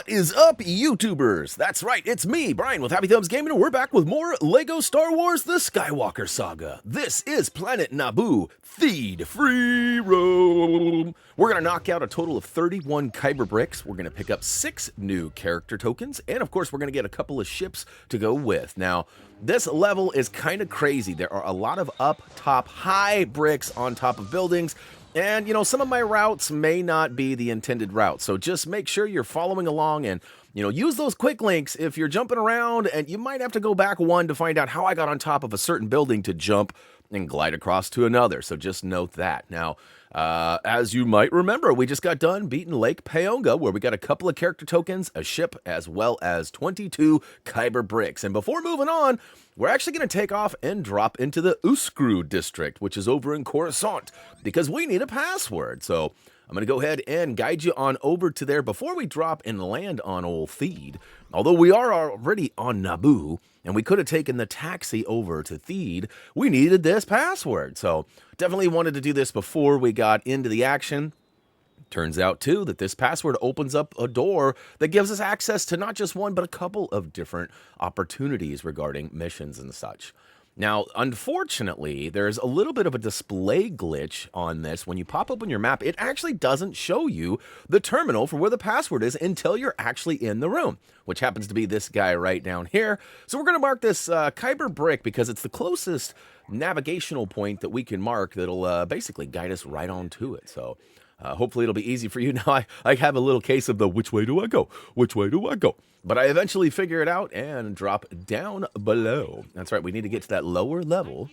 What is up, YouTubers? That's right, it's me, Brian, with HappyThumbsGaming, and we're back with more LEGO Star Wars The Skywalker Saga. This is Planet Naboo, Feed Free Roam. We're going to knock out a total of 31 Kyber Bricks. We're going to pick up 6 new character tokens, and of course, we're going to get a couple of ships to go with. Now, this level is kind of crazy. There are a lot of up top high bricks on top of buildings. And, you know, some of my routes may not be the intended route, so just make sure you're following along and, you know, use those quick links if you're jumping around, and you might have to go back one to find out how I got on top of a certain building to jump and glide across to another, so just note that. Now, as you might remember, we just got done beating Lake Pyonga, where we got a couple of character tokens, a ship, as well as 22 Kyber Bricks. And before moving on, we're actually going to take off and drop into the USCRU district, which is over in Coruscant, because we need a password. So I'm going to go ahead and guide you on over to there before we drop and land on old Theed. Although we are already on Naboo, and we could have taken the taxi over to Theed, we needed this password. So definitely wanted to do this before we got into the action. Turns out, too, that this password opens up a door that gives us access to not just one, but a couple of different opportunities regarding missions and such. Now, unfortunately, there's a little bit of a display glitch on this. When you pop open your map, it actually doesn't show you the terminal for where the password is until you're actually in the room, which happens to be this guy right down here. So we're going to mark this Kyber Brick because it's the closest navigational point that we can mark that'll basically guide us right onto it. So hopefully it'll be easy for you. Now, I have a little case of the which way do I go? Which way do I go? But I eventually figure it out and drop down below. That's right, we need to get to that lower level.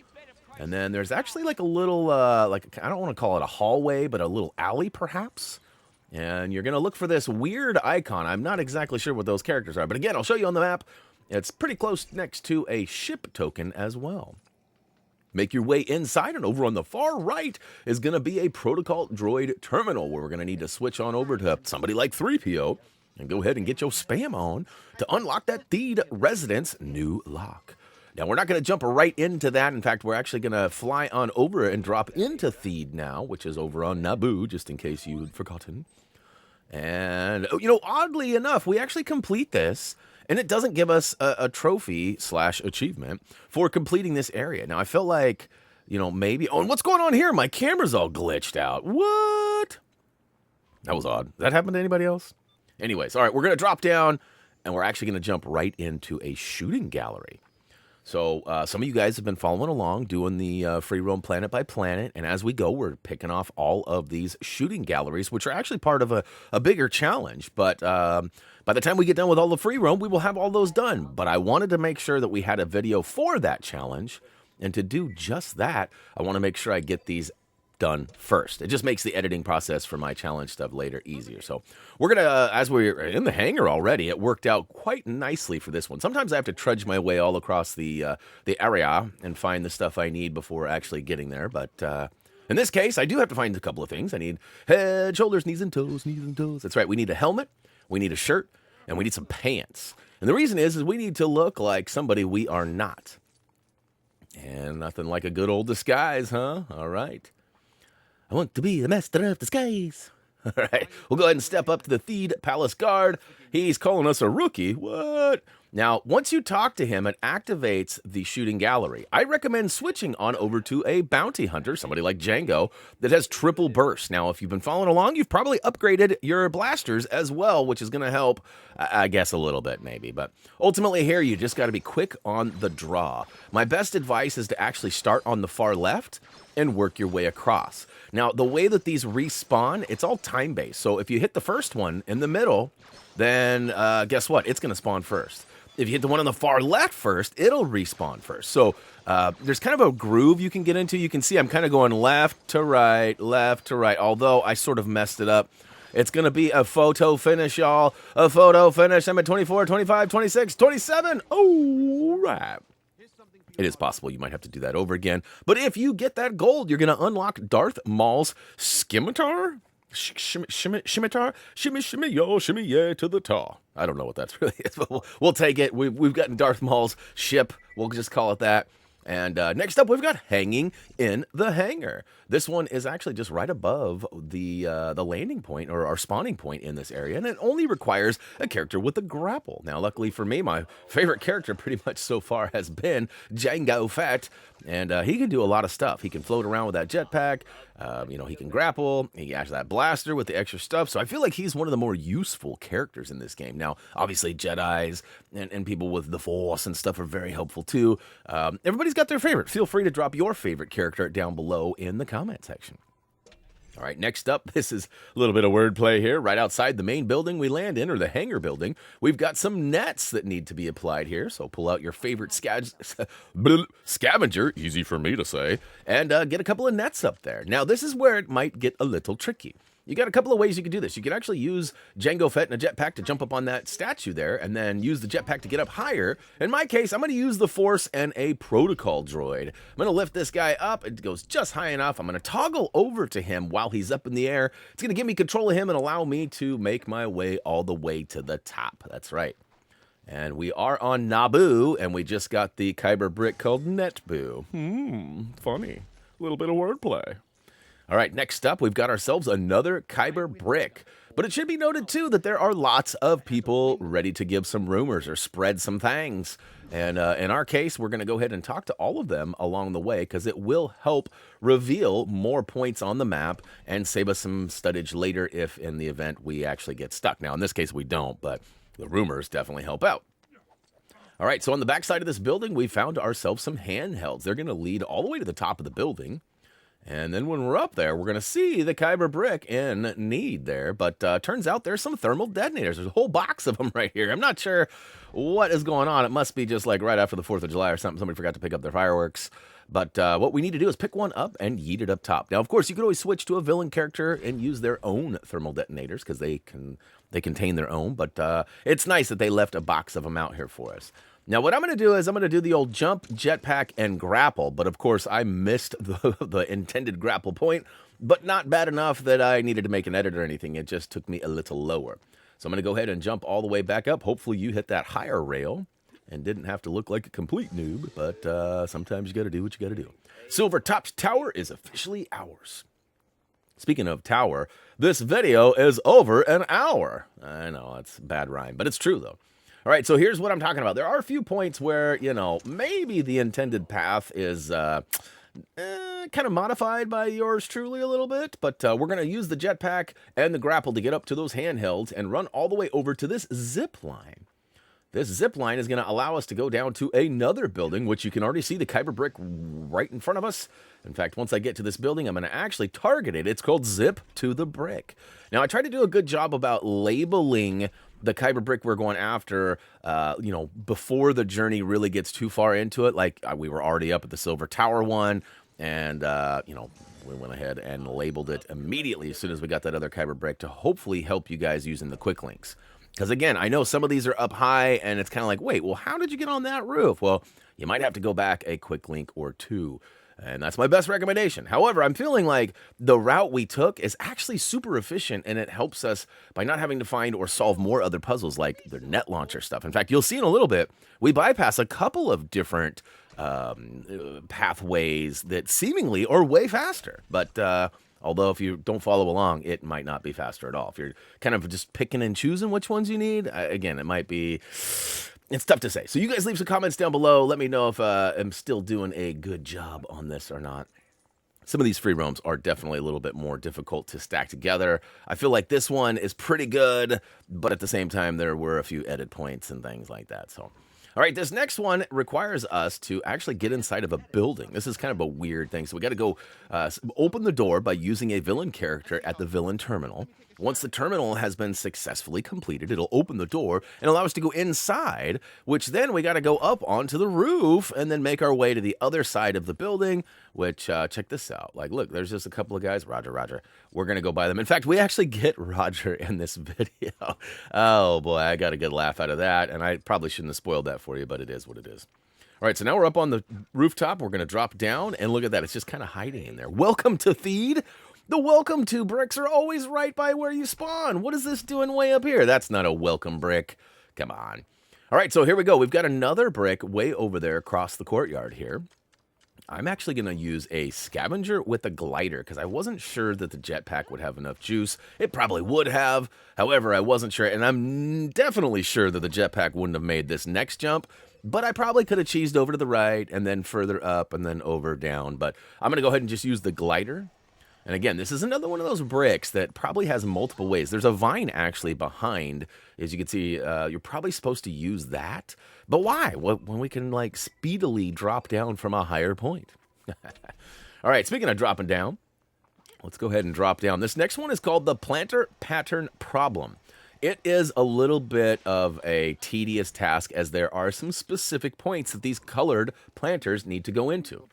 And then there's actually like a little, like, I don't want to call it a hallway, but a little alley perhaps. And you're going to look for this weird icon. I'm not exactly sure what those characters are. But again, I'll show you on the map. It's pretty close next to a ship token as well. Make your way inside, and over on the far right is going to be a protocol droid terminal where we're going to need to switch on over to somebody like 3PO and go ahead and get your spam on to unlock that Theed residence new lock. Now, we're not going to jump right into that. In fact, we're actually going to fly on over and drop into Theed now, which is over on Naboo, just in case you had forgotten. And, you know, oddly enough, we actually complete this, and it doesn't give us a trophy / achievement for completing this area. Now, I feel like, you know, maybe... Oh, and what's going on here? My camera's all glitched out. What? That was odd. Did that happen to anybody else? Anyways, all right, we're going to drop down, and we're actually going to jump right into a shooting gallery. So some of you guys have been following along, doing the free roam planet by planet, and as we go, we're picking off all of these shooting galleries, which are actually part of a bigger challenge. But by the time we get done with all the free roam, we will have all those done. But I wanted to make sure that we had a video for that challenge, and to do just that, I want to make sure I get these done first. It just makes the editing process for my challenge stuff later easier. So we're going to, as we're in the hangar already, it worked out quite nicely for this one. Sometimes I have to trudge my way all across the area and find the stuff I need before actually getting there. But in this case, I do have to find a couple of things. I need head, shoulders, knees and toes, knees and toes. That's right. We need a helmet, we need a shirt, and we need some pants. And the reason is we need to look like somebody we are not. And nothing like a good old disguise, huh? All right. I want to be the master of disguise. All right, we'll go ahead and step up to the Theed Palace Guard. He's calling us a rookie. What? Now, once you talk to him, it activates the shooting gallery. I recommend switching on over to a bounty hunter, somebody like Django, that has triple burst. Now, if you've been following along, you've probably upgraded your blasters as well, which is going to help, I guess, a little bit maybe. But ultimately here, you just got to be quick on the draw. My best advice is to actually start on the far left and work your way across. Now, the way that these respawn, it's all time-based. So if you hit the first one in the middle, then guess what? It's going to spawn first. If you hit the one on the far left first, it'll respawn first. So there's kind of a groove you can get into. You can see I'm kind of going left to right, although I sort of messed it up. It's going to be a photo finish, y'all. A photo finish. I'm at 24, 25, 26, 27. All right. It is possible you might have to do that over again. But if you get that gold, you're going to unlock Darth Maul's Scimitar? Scimitar? Shimmy, yo, shimmy, yeah, to the tar. I don't know what that's really is, but we'll take it. We've gotten Darth Maul's ship. We'll just call it that. And next up, we've got Hanging in the Hangar. This one is actually just right above the landing point, or our spawning point in this area, and it only requires a character with a grapple. Now, luckily for me, my favorite character pretty much so far has been Jango Fett, and he can do a lot of stuff. He can float around with that jetpack, he can grapple, he has that blaster with the extra stuff, so I feel like he's one of the more useful characters in this game. Now, obviously, Jedis and people with the Force and stuff are very helpful too. Everybody's got their favorite. Feel free to drop your favorite character down below in the comment section. All right, next up, this is a little bit of wordplay here. Right outside the main building we land in, or the hangar building, we've got some nets that need to be applied here. So pull out your favorite scavenger, easy for me to say, and get a couple of nets up there. Now, this is where it might get a little tricky. You got a couple of ways you can do this. You can actually use Jango Fett and a jetpack to jump up on that statue there, and then use the jetpack to get up higher. In my case, I'm going to use the Force and a protocol droid. I'm going to lift this guy up. It goes just high enough. I'm going to toggle over to him while he's up in the air. It's going to give me control of him and allow me to make my way all the way to the top. That's right. And we are on Naboo, and we just got the Kyber Brick called Netboo. Funny. A little bit of wordplay. All right, next up, we've got ourselves another Kyber Brick. But it should be noted, too, that there are lots of people ready to give some rumors or spread some things. And in our case, we're going to go ahead and talk to all of them along the way, because it will help reveal more points on the map and save us some studdage later if, in the event, we actually get stuck. Now, in this case, we don't, but the rumors definitely help out. All right, so on the backside of this building, we found ourselves some handhelds. They're going to lead all the way to the top of the building. And then when we're up there, we're going to see the Kyber Brick in need there. But turns out there's some thermal detonators. There's a whole box of them right here. I'm not sure what is going on. It must be just like right after the 4th of July or something. Somebody forgot to pick up their fireworks. But what we need to do is pick one up and yeet it up top. Now, of course, you could always switch to a villain character and use their own thermal detonators, because they contain their own. But it's nice that they left a box of them out here for us. Now, what I'm going to do is I'm going to do the old jump, jetpack, and grapple. But, of course, I missed the intended grapple point, but not bad enough that I needed to make an edit or anything. It just took me a little lower. So I'm going to go ahead and jump all the way back up. Hopefully you hit that higher rail and didn't have to look like a complete noob. But sometimes you got to do what you got to do. Silver Top's Tower is officially ours. Speaking of tower, this video is over an hour. I know, it's a bad rhyme, but it's true, though. All right, so here's what I'm talking about. There are a few points where, maybe the intended path is kind of modified by yours truly a little bit, but we're going to use the jetpack and the grapple to get up to those handhelds and run all the way over to this zip line. This zip line is going to allow us to go down to another building, which you can already see the Kyber Brick right in front of us. In fact, once I get to this building, I'm going to actually target it. It's called Zip to the Brick. Now, I tried to do a good job about labeling the Kyber Brick we're going after, before the journey really gets too far into it. Like, we were already up at the Silver Tower one, and, we went ahead and labeled it immediately as soon as we got that other Kyber Brick to hopefully help you guys using the quick links. Because, again, I know some of these are up high, and it's kind of like, wait, well, how did you get on that roof? Well, you might have to go back a quick link or two. And that's my best recommendation. However, I'm feeling like the route we took is actually super efficient, and it helps us by not having to find or solve more other puzzles like the net launcher stuff. In fact, you'll see in a little bit, we bypass a couple of different pathways that seemingly are way faster. But although if you don't follow along, it might not be faster at all. If you're kind of just picking and choosing which ones you need, again, it might be... It's tough to say. So you guys leave some comments down below. Let me know if I'm still doing a good job on this or not. Some of these free roams are definitely a little bit more difficult to stack together. I feel like this one is pretty good, but at the same time, there were a few edit points and things like that. So, all right, this next one requires us to actually get inside of a building. This is kind of a weird thing. So we got to go open the door by using a villain character at the villain terminal. Once the terminal has been successfully completed, it'll open the door and allow us to go inside, which then we got to go up onto the roof and then make our way to the other side of the building, which, check this out. Like, look, there's just a couple of guys. Roger. We're going to go by them. In fact, we actually get Roger in this video. Oh, boy, I got a good laugh out of that, and I probably shouldn't have spoiled that for you, but it is what it is. All right, so now we're up on the rooftop. We're going to drop down, and look at that. It's just kind of hiding in there. Welcome to Thede. The welcome to bricks are always right by where you spawn. What is this doing way up here? That's not a welcome brick. Come on. All right, so here we go. We've got another brick way over there across the courtyard here. I'm actually going to use a scavenger with a glider because I wasn't sure that the jetpack would have enough juice. It probably would have. However, I wasn't sure, and I'm definitely sure that the jetpack wouldn't have made this next jump, but I probably could have cheesed over to the right and then further up and then over down. But I'm going to go ahead and just use the glider. And again, this is another one of those bricks that probably has multiple ways. There's a vine actually behind. As you can see, you're probably supposed to use that. But why? When we can, like, speedily drop down from a higher point. All right, speaking of dropping down, let's go ahead and drop down. This next one is called the Planter Pattern Problem. It is a little bit of a tedious task as there are some specific points that these colored planters need to go into.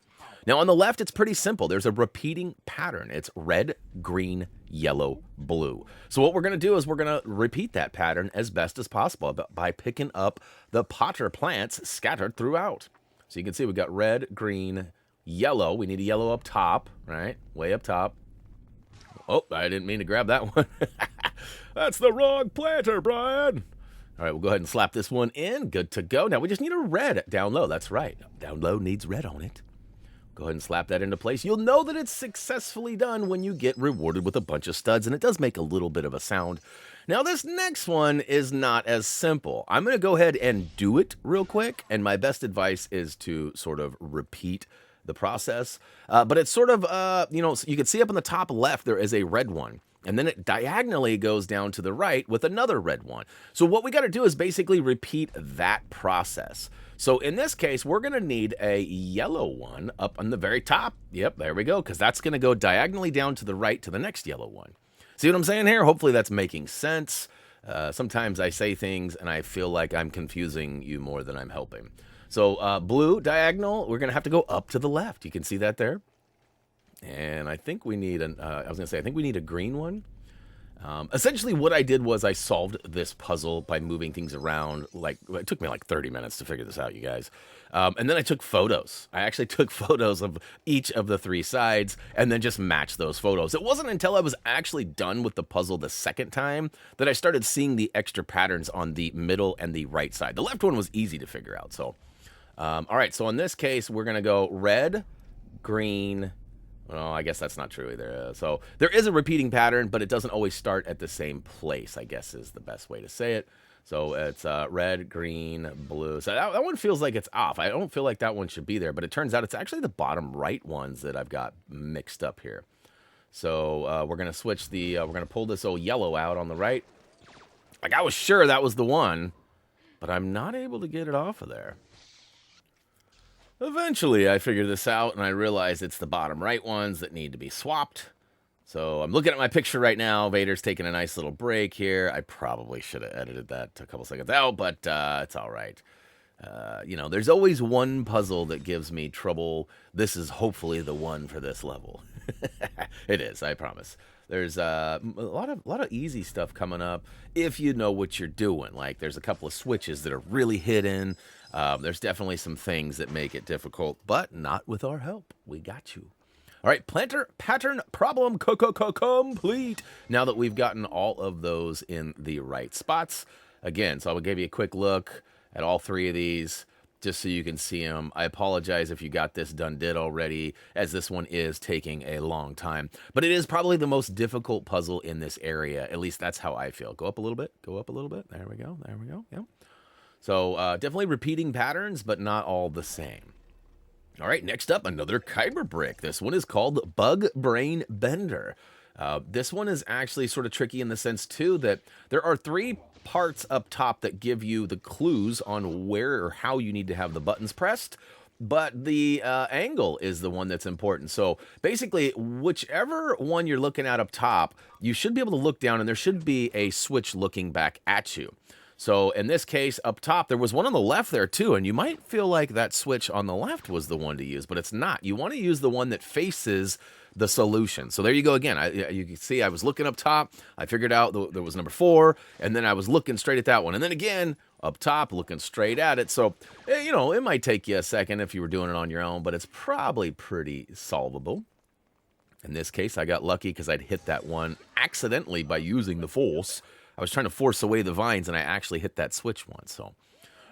Now, on the left, it's pretty simple. There's a repeating pattern. It's red, green, yellow, blue. So what we're going to do is we're going to repeat that pattern as best as possible by picking up the Potter plants scattered throughout. So you can see we got red, green, yellow. We need a yellow up top, right? Way up top. Oh, I didn't mean to grab that one. That's the wrong planter, Brian. All right, we'll go ahead and slap this one in. Good to go. Now, we just need a red down low. That's right. Down low needs red on it. Go ahead and slap that into place. You'll know that it's successfully done when you get rewarded with a bunch of studs, and it does make a little bit of a sound. Now, this next one is not as simple. I'm going to go ahead and do it real quick, and my best advice is to sort of repeat the process. But it's sort of, you can see up in the top left, there is a red one. And then it diagonally goes down to the right with another red one. So what we got to do is basically repeat that process. So in this case, we're going to need a yellow one up on the very top. Yep, there we go, because that's going to go diagonally down to the right to the next yellow one. See what I'm saying here? Hopefully that's making sense. Sometimes I say things and I feel like I'm confusing you more than I'm helping. So blue diagonal, we're going to have to go up to the left. You can see that there. And I think we need I think we need a green one. Essentially what I did was I solved this puzzle by moving things around. It took me like 30 minutes to figure this out, you guys. And then I took photos. I actually took photos of each of the three sides and then just matched those photos. It wasn't until I was actually done with the puzzle the second time that I started seeing the extra patterns on the middle and the right side. The left one was easy to figure out. So, all right. So in this case, we're going to go red, green. Well, I guess that's not true either. So there is a repeating pattern, but it doesn't always start at the same place, I guess is the best way to say it. So it's red, green, blue. So that one feels like it's off. I don't feel like that one should be there, but it turns out it's actually the bottom right ones that I've got mixed up here. So we're going to switch we're going to pull this old yellow out on the right. Like I was sure that was the one, but I'm not able to get it off of there. Eventually, I figured this out, and I realized it's the bottom right ones that need to be swapped. So I'm looking at my picture right now. Vader's taking a nice little break here. I probably should have edited that a couple seconds out, but it's all right. There's always one puzzle that gives me trouble. This is hopefully the one for this level. It is, I promise. There's a lot of easy stuff coming up if you know what you're doing. Like there's a couple of switches that are really hidden. There's definitely some things that make it difficult, but not with our help. We got you. All right, planter pattern problem complete. Now that we've gotten all of those in the right spots. Again, so I will give you a quick look at all three of these just so you can see them. I apologize if you got this did already, as this one is taking a long time. But it is probably the most difficult puzzle in this area. At least that's how I feel. Go up a little bit. Go up a little bit. There we go. There we go. Yep. So definitely repeating patterns, but not all the same. All right, next up, another Kyber Brick. This one is called Bug Brainbender. This one is actually sort of tricky in the sense, too, that there are three parts up top that give you the clues on where or how you need to have the buttons pressed, but the angle is the one that's important. So basically, whichever one you're looking at up top, you should be able to look down, and there should be a switch looking back at you. So in this case, up top, there was one on the left there too, and you might feel like that switch on the left was the one to use, but it's not. You want to use the one that faces the solution. So there you go again. You can see I was looking up top. I figured out there was number 4, and then I was looking straight at that one. And then again, up top, looking straight at it. So, it might take you a second if you were doing it on your own, but it's probably pretty solvable. In this case, I got lucky because I'd hit that one accidentally by using the force. I was trying to force away the vines, and I actually hit that switch once. So, all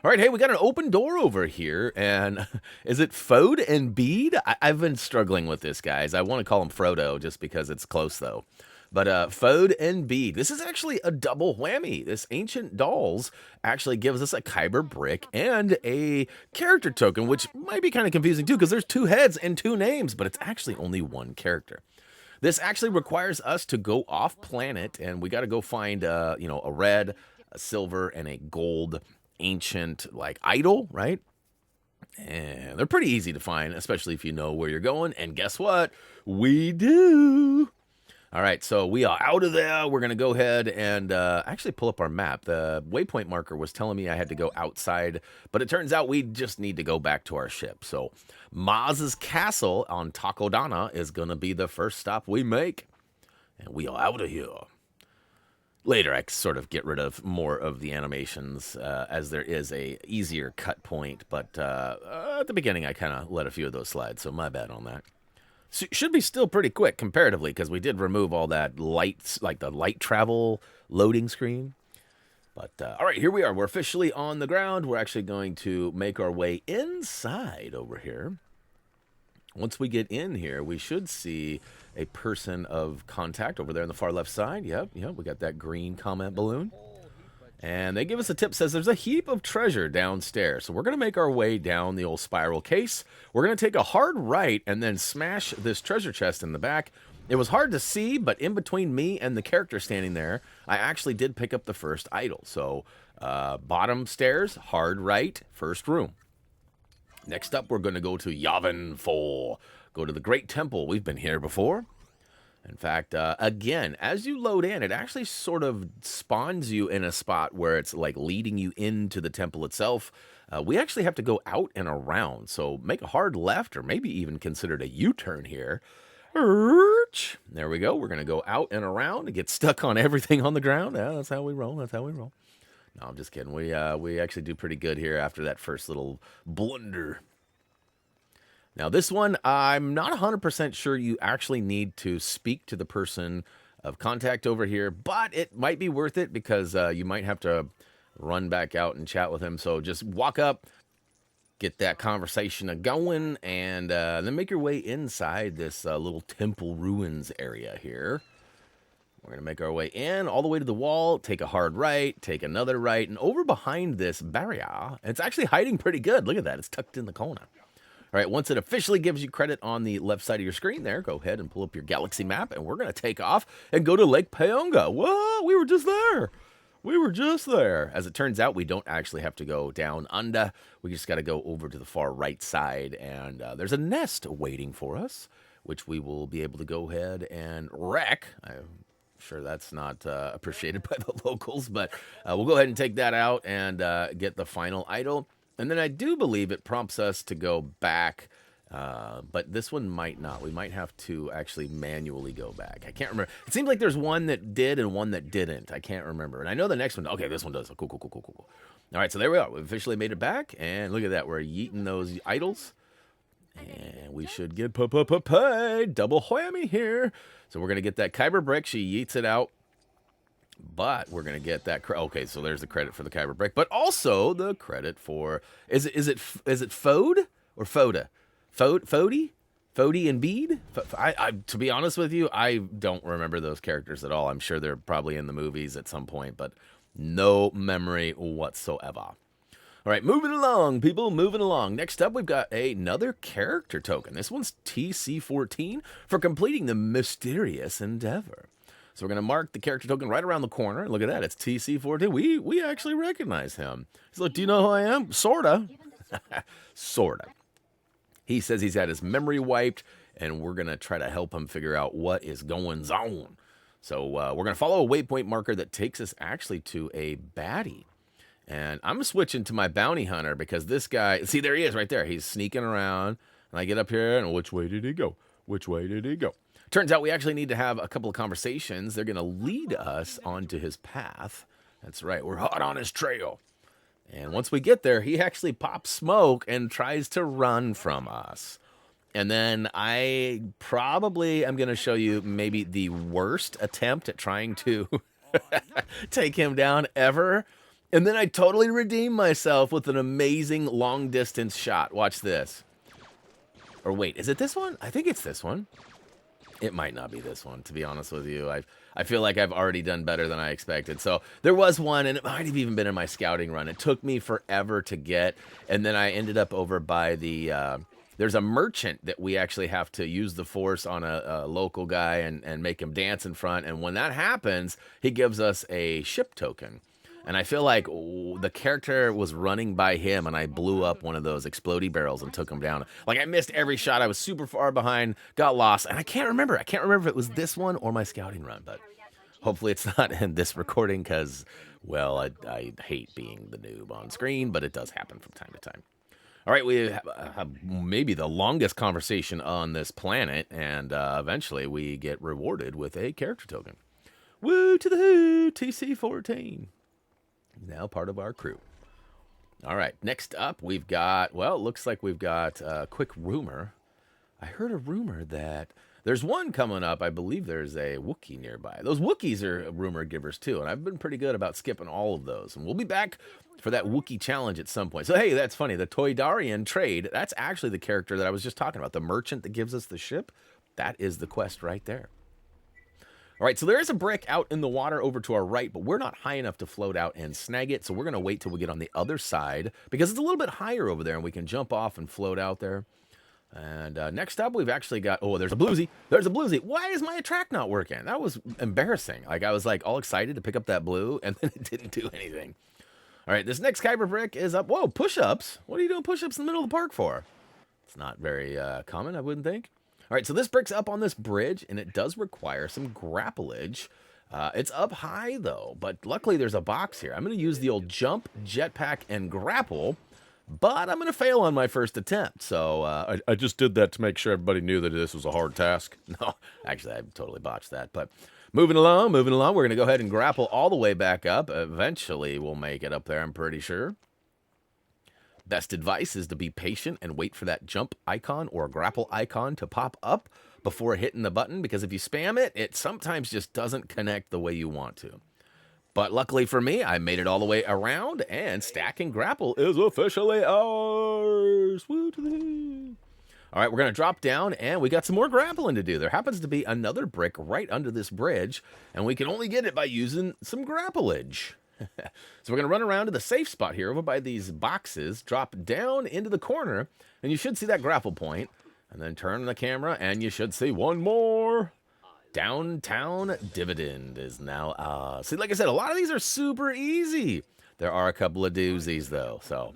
All right, hey, we got an open door over here, and is it Fode and Bead? I've been struggling with this, guys. I want to call him Frodo just because it's close, though. But Fode and Bead. This is actually a double whammy. This Ancient Dolls actually gives us a Kyber Brick and a character token, which might be kind of confusing, too, because there's 2 heads and 2 names, but it's actually only 1 character. This actually requires us to go off planet, and we got to go find, you know, a red, a silver, and a gold ancient like idol, right? And they're pretty easy to find, especially if you know where you're going. And guess what? We do. All right, so we are out of there. We're going to go ahead and actually pull up our map. The waypoint marker was telling me I had to go outside, but it turns out we just need to go back to our ship. So Maz's castle on Takodana is going to be the first stop we make. And we are out of here. Later, I sort of get rid of more of the animations as there is a easier cut point. But at the beginning, I kind of let a few of those slide, so my bad on that. So should be still pretty quick comparatively because we did remove all that lights, like the light travel loading screen. But all right, here we are. We're officially on the ground. We're actually going to make our way inside over here. Once we get in here, we should see a person of contact over there on the far left side. Yep, we got that green comment balloon. And they give us a tip, says there's a heap of treasure downstairs. So we're going to make our way down the old spiral case. We're going to take a hard right and then smash this treasure chest in the back. It was hard to see, but in between me and the character standing there, I actually did pick up the first idol. So bottom stairs, hard right, first room. Next up, we're going to go to Yavin 4. Go to the Great Temple. We've been here before. In fact, again, as you load in, it actually sort of spawns you in a spot where it's like leading you into the temple itself. We actually have to go out and around. So make a hard left or maybe even consider a U-turn here. There we go. We're going to go out and around and get stuck on everything on the ground. Yeah, that's how we roll. That's how we roll. No, I'm just kidding. We actually do pretty good here after that first little blunder. Now, this one, I'm not 100% sure you actually need to speak to the person of contact over here, but it might be worth it because you might have to run back out and chat with him. So just walk up, get that conversation going, and then make your way inside this little temple ruins area here. We're going to make our way in, all the way to the wall, take a hard right, take another right, and over behind this barrier, it's actually hiding pretty good. Look at that. It's tucked in the corner. All right, once it officially gives you credit on the left side of your screen there, go ahead and pull up your galaxy map, and we're going to take off and go to Lake Payonga. Whoa, we were just there. We were just there. As it turns out, we don't actually have to go down under. We just got to go over to the far right side, and there's a nest waiting for us, which we will be able to go ahead and wreck. I'm sure that's not appreciated by the locals, but we'll go ahead and take that out and get the final idol. And then I do believe it prompts us to go back, but this one might not. We might have to actually manually go back. I can't remember. It seems like there's one that did and one that didn't. I can't remember. And I know the next one. Okay, this one does. Cool. All right, so there we are. We've officially made it back. And look at that. We're yeeting those idols. And we should get paid. Double whammy here. So we're going to get that Kyber Brick. She yeets it out. But we're going to get that. Okay, so there's the credit for the Kyber Brick. But also the credit for. Is it Fode or Fode? Fode and Bead? To be honest with you, I don't remember those characters at all. I'm sure they're probably in the movies at some point, but no memory whatsoever. All right, moving along, people, moving along. Next up, we've got another character token. This one's TC14 for completing the mysterious endeavor. So we're going to mark the character token right around the corner. Look at that. It's TC14. We actually recognize him. He's like, do you know who I am? Sorta. Sorta. He says he's had his memory wiped, and we're going to try to help him figure out what is going on. So we're going to follow a waypoint marker that takes us actually to a baddie. And I'm switching to my bounty hunter because this guy, see, there he is right there. He's sneaking around. And I get up here, and which way did he go? Which way did he go? Turns out we actually need to have a couple of conversations. They're going to lead us onto his path. That's right. We're hot on his trail. And once we get there, he actually pops smoke and tries to run from us. And then I probably am going to show you maybe the worst attempt at trying to take him down ever. And then I totally redeemed myself with an amazing long-distance shot. Watch this. Or wait, is it this one? I think it's this one. It might not be this one, to be honest with you. I feel like I've already done better than I expected. So there was one, and it might have even been in my scouting run. It took me forever to get, and then I ended up over by the... there's a merchant that we actually have to use the Force on a local guy and make him dance in front. And when that happens, he gives us a ship token. And I feel like the character was running by him, and I blew up one of those explodey barrels and took him down. Like, I missed every shot. I was super far behind, got lost, and I can't remember. I can't remember if it was this one or my scouting run, but hopefully it's not in this recording because, well, I hate being the noob on screen, but it does happen from time to time. All right, we have maybe the longest conversation on this planet, and eventually we get rewarded with a character token. Woo to the who, TC-14. Now part of our crew. All right, next up we've got, well, it looks like we've got a quick rumor. I heard a rumor that there's one coming up. I believe there's a Wookiee nearby. Those Wookiees are rumor givers too, and I've been pretty good about skipping all of those. And we'll be back for that Wookiee challenge at some point. So, hey, that's funny. The Toydarian trade, that's actually the character that I was just talking about. The merchant that gives us the ship, that is the quest right there. All right, so there is a brick out in the water over to our right, but we're not high enough to float out and snag it, so we're going to wait till we get on the other side because it's a little bit higher over there, and we can jump off and float out there. And next up, we've actually got, oh, there's a bluesy. There's a bluesy. Why is my attract not working? That was embarrassing. Like, I was, like, all excited to pick up that blue, and then it didn't do anything. All right, this next Kyber Brick is up. Whoa, push-ups? What are you doing push-ups in the middle of the park for? It's not very common, I wouldn't think. All right, so this brick's up on this bridge, and it does require some grappleage. It's up high, though, but luckily there's a box here. I'm going to use the old jump, jetpack, and grapple, but I'm going to fail on my first attempt. So I just did that to make sure everybody knew that this was a hard task. No, actually, I totally botched that. But moving along, we're going to go ahead and grapple all the way back up. Eventually, we'll make it up there, I'm pretty sure. Best advice is to be patient and wait for that jump icon or grapple icon to pop up before hitting the button, because if you spam it, it sometimes just doesn't connect the way you want to. But luckily for me, I made it all the way around, and stack and grapple is officially ours. Woo to the... All right, we're going to drop down, and we got some more grappling to do. There happens to be another brick right under this bridge, and we can only get it by using some grappleage. So we're going to run around to the safe spot here over by these boxes, drop down into the corner, and you should see that grapple point, and then turn the camera, and you should see one more. Downtown Dividend is now, see, like I said, a lot of these are super easy. There are a couple of doozies, though. So,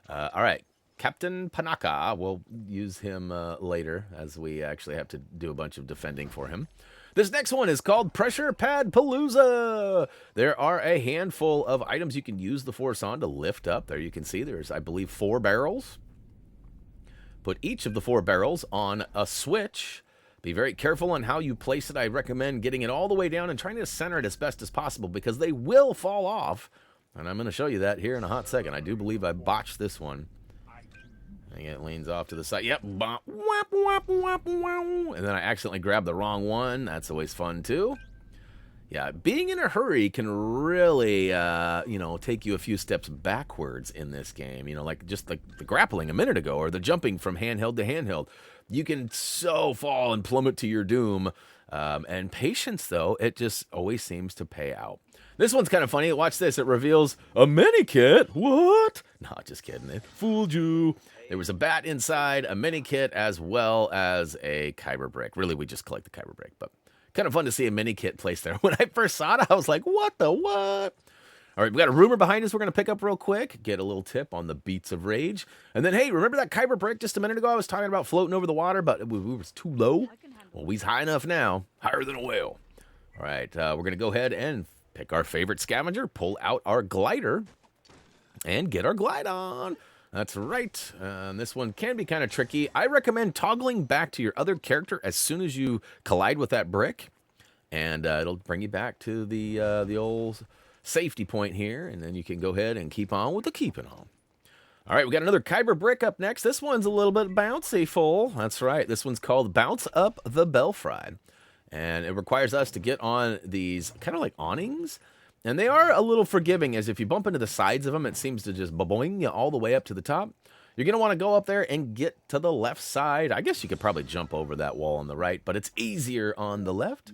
all right, Captain Panaka, we'll use him later, as we actually have to do a bunch of defending for him. This next one is called Pressure Pad-Palooza. There are a handful of items you can use the Force on to lift up. There you can see there's, I believe, 4 barrels. Put each of the 4 barrels on a switch. Be very careful on how you place it. I recommend getting it all the way down and trying to center it as best as possible because they will fall off. And I'm going to show you that here in a hot second. I do believe I botched this one. And it leans off to the side. Yep. And then I accidentally grabbed the wrong one. That's always fun, too. Yeah, being in a hurry can really, take you a few steps backwards in this game. You know, like just the grappling a minute ago or the jumping from handheld to handheld. You can so fall and plummet to your doom. And patience, though, it just always seems to pay out. This one's kind of funny. Watch this. It reveals a mini kit. What? No, just kidding. It fooled you. There was a bat inside, a mini kit, as well as a Kyber Brick. Really, we just collect the Kyber Brick, but kind of fun to see a mini kit placed there. When I first saw it, I was like, what the what? All right, we got a rumor behind us we're going to pick up real quick, get a little tip on the beats of rage. And then, hey, remember that Kyber Brick just a minute ago? I was talking about floating over the water, but it was too low. Well, he's high enough now, higher than a whale. All right, we're going to go ahead and pick our favorite scavenger, pull out our glider, and get our glide on. That's right. This one can be kind of tricky. I recommend toggling back to your other character as soon as you collide with that brick, and it'll bring you back to the old safety point here, and then you can go ahead and keep on with the keeping on. All right, we got another Kyber Brick up next. This one's a little bit bouncy full. That's right. This one's called Bounce Up the Belfry, and it requires us to get on these kind of like awnings. And they are a little forgiving, as if you bump into the sides of them, it seems to just boing you all the way up to the top. You're going to want to go up there and get to the left side. I guess you could probably jump over that wall on the right, but it's easier on the left.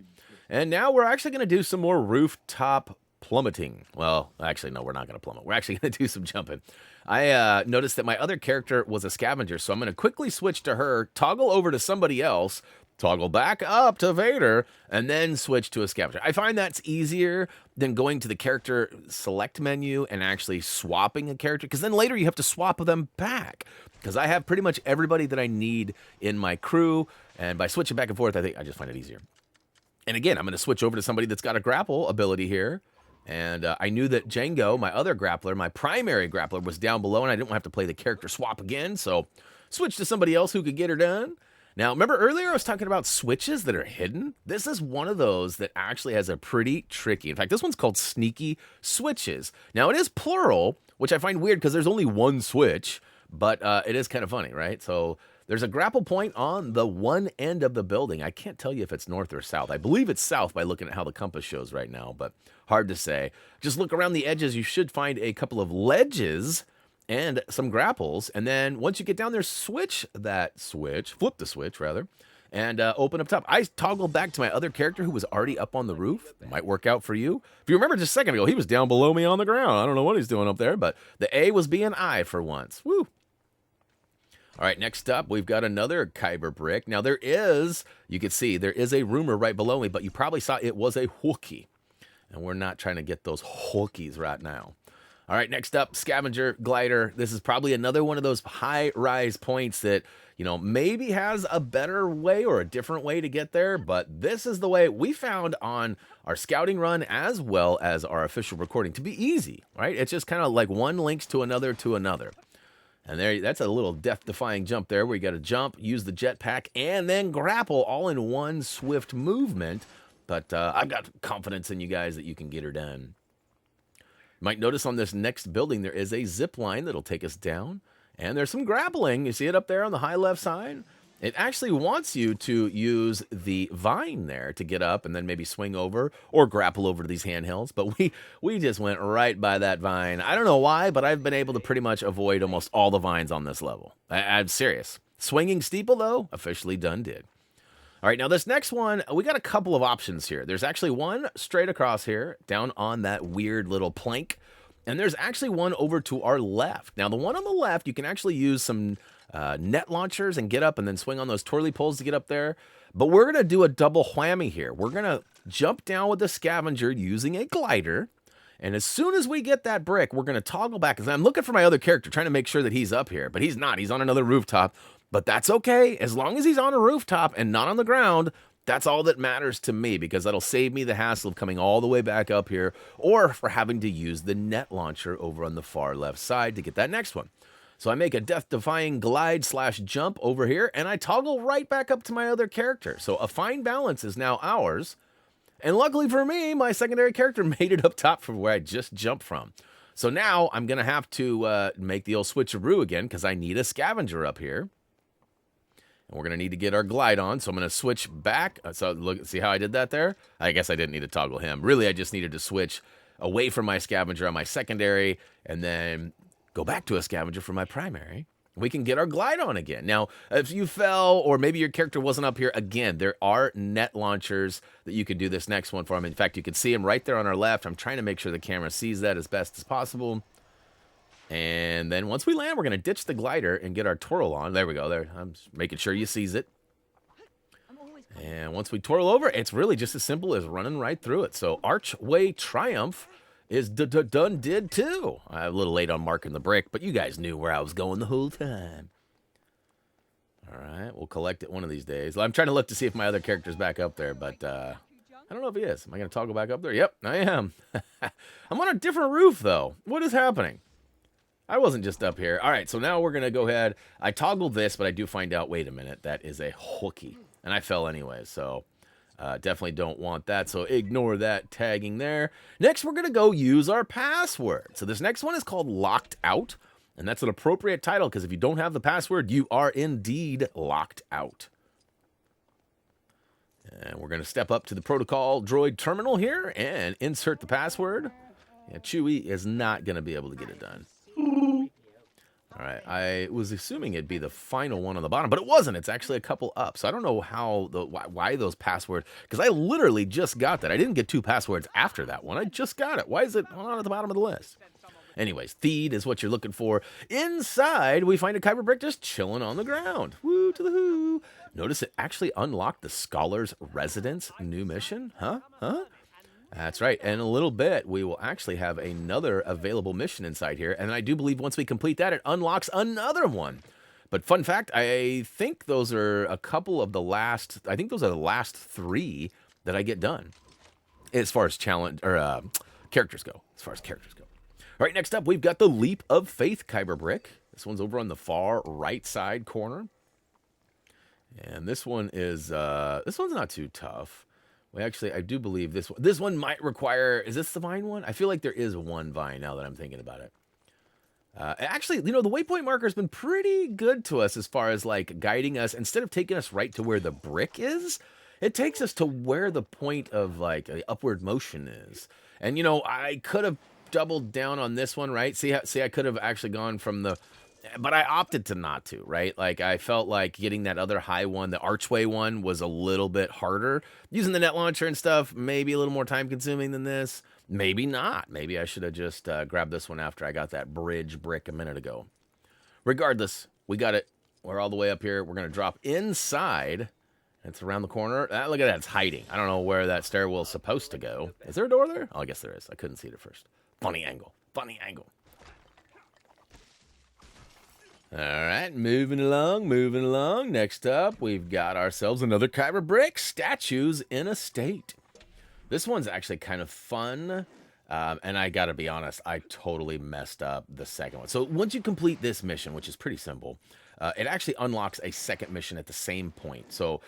And now we're actually going to do some more rooftop plummeting. Well, actually, no, we're not going to plummet. We're actually going to do some jumping. I noticed that my other character was a scavenger, so I'm going to quickly switch to her, toggle over to somebody else, toggle back up to Vader, and then switch to a scavenger. I find that's easier than going to the character select menu and actually swapping a character, because then later you have to swap them back, because I have pretty much everybody that I need in my crew, and by switching back and forth, I just find it easier. And again, I'm going to switch over to somebody that's got a grapple ability here. And I knew that Django, my other grappler, my primary grappler, was down below, and I didn't have to play the character swap again, so switch to somebody else who could get her done. Now, remember earlier I was talking about switches that are hidden? This is one of those that actually has a pretty tricky, in fact, this one's called sneaky switches. Now, it is plural, which I find weird because there's only one switch, but it is kind of funny, right? So there's a grapple point on the one end of the building. I can't tell you if it's north or south. I believe it's south by looking at how the compass shows right now, but hard to say. Just look around the edges. You should find a couple of ledges and some grapples. And then once you get down there, flip the switch rather, and open up top. I toggled back to my other character who was already up on the roof. Might work out for you. If you remember just a second ago, he was down below me on the ground. I don't know what he's doing up there, but the A was being I for once. Woo! All right, next up, we've got another Kyber Brick. Now, you can see, there is a rumor right below me, but you probably saw it was a Wookiee. And we're not trying to get those Wookiees right now. All right, next up, Scavenger Glider. This is probably another one of those high-rise points that, maybe has a better way or a different way to get there, but this is the way we found on our scouting run as well as our official recording to be easy, right? It's just kind of like one links to another to another. And that's a little death-defying jump there where you got to jump, use the jetpack, and then grapple all in one swift movement. But I've got confidence in you guys that you can get her done. You might notice on this next building there is a zip line that'll take us down. And there's some grappling. You see it up there on the high left side? It actually wants you to use the vine there to get up and then maybe swing over or grapple over to these handhelds. But we just went right by that vine. I don't know why, but I've been able to pretty much avoid almost all the vines on this level. I'm serious. Swinging Steeple, though, officially done did. All right, now this next one, we got a couple of options here. There's actually one straight across here, down on that weird little plank. And there's actually one over to our left. Now, the one on the left, you can actually use some net launchers and get up and then swing on those twirly poles to get up there. But we're going to do a double whammy here. We're going to jump down with the scavenger using a glider. And as soon as we get that brick, we're going to toggle back. Because I'm looking for my other character, trying to make sure that he's up here. But he's not. He's on another rooftop. But that's okay. As long as he's on a rooftop and not on the ground, that's all that matters to me, because that'll save me the hassle of coming all the way back up here or for having to use the net launcher over on the far left side to get that next one. So I make a death-defying glide/jump over here, and I toggle right back up to my other character. So a fine balance is now ours. And luckily for me, my secondary character made it up top from where I just jumped from. So now I'm going to have to make the old switcheroo again, because I need a scavenger up here. And we're going to need to get our glide on, so I'm going to switch back. So look, see how I did that there? I guess I didn't need to toggle him. Really, I just needed to switch away from my scavenger on my secondary, and then go back to a scavenger for my primary. We can get our glide on again. Now, if you fell, or maybe your character wasn't up here, again, there are net launchers that you can do this next one for him. In fact, you can see him right there on our left. I'm trying to make sure the camera sees that as best as possible. And then once we land, we're going to ditch the glider and get our twirl on. There we go. There, I'm just making sure you sees it. And once we twirl over, it's really just as simple as running right through it. So Archway Triumph is done did too. I'm a little late on marking the brick, but you guys knew where I was going the whole time. All right, we'll collect it one of these days. I'm trying to look to see if my other character's back up there, but I don't know if he is. Am I going to toggle back up there? Yep, I am. I'm on a different roof, though. What is happening? I wasn't just up here. All right, so now we're going to go ahead. I toggled this, but I do find out, wait a minute, that is a Wookiee. And I fell anyway, so definitely don't want that. So ignore that tagging there. Next, we're going to go use our password. So this next one is called Locked Out. And that's an appropriate title, because if you don't have the password, you are indeed locked out. And we're going to step up to the protocol droid terminal here and insert the password. Yeah, Chewie is not going to be able to get it done. All right, I was assuming it'd be the final one on the bottom, but it wasn't. It's actually a couple up. So I don't know why those passwords, because I literally just got that. I didn't get 2 passwords after that one. I just got it. Why is it not at the bottom of the list? Anyways, Theed is what you're looking for. Inside, we find a Kyber Brick just chilling on the ground. Woo to the who. Notice it actually unlocked the Scholar's Residence new mission. Huh? That's right. In a little bit, we will actually have another available mission inside here. And I do believe once we complete that, it unlocks another one. But fun fact, I think those are a couple of the last, I think those are the last 3 that I get done. As far as challenge, or characters go. All right, next up, we've got the Leap of Faith Kyber Brick. This one's over on the far right side corner. And this one is, this one's not too tough. Well, actually, I do believe this one might require, is this the vine one? I feel like there is one vine now that I'm thinking about it. Actually, you know, the waypoint marker has been pretty good to us as far as like guiding us. Instead of taking us right to where the brick is, it takes us to where the point of like the upward motion is. And, you know, I could have doubled down on this one, right? See, I could have actually gone from the... But I opted to not to, right? Like, I felt like getting that other high one, the Archway one, was a little bit harder. Using the net launcher and stuff, maybe a little more time-consuming than this. Maybe not. Maybe I should have just grabbed this one after I got that bridge brick a minute ago. Regardless, we got it. We're all the way up here. We're going to drop inside. It's around the corner. Look at that. It's hiding. I don't know where that stairwell is supposed to go. Is there a door there? Oh, I guess there is. I couldn't see it at first. Funny angle. All right, moving along. Next up, we've got ourselves another Kyber Brick, Statues in a State. This one's actually kind of fun, and I gotta be honest, I totally messed up the second one. So once you complete this mission, which is pretty simple, it actually unlocks a second mission at the same point. So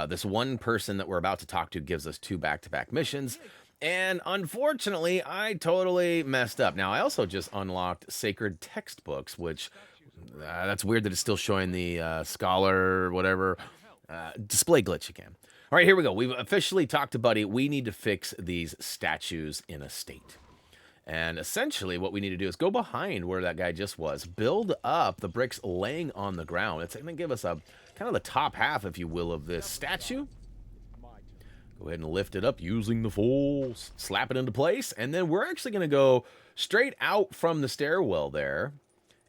this one person that we're about to talk to gives us 2 back-to-back missions, and unfortunately, I totally messed up. Now, I also just unlocked Sacred Textbooks, which... that's weird that it's still showing the scholar, whatever, display glitch again. All right, here we go. We've officially talked to Buddy. We need to fix these statues in a state. And essentially what we need to do is go behind where that guy just was, build up the bricks laying on the ground. It's going to give us a kind of the top half, if you will, of this statue. Go ahead and lift it up using the Force, slap it into place, and then we're actually going to go straight out from the stairwell there.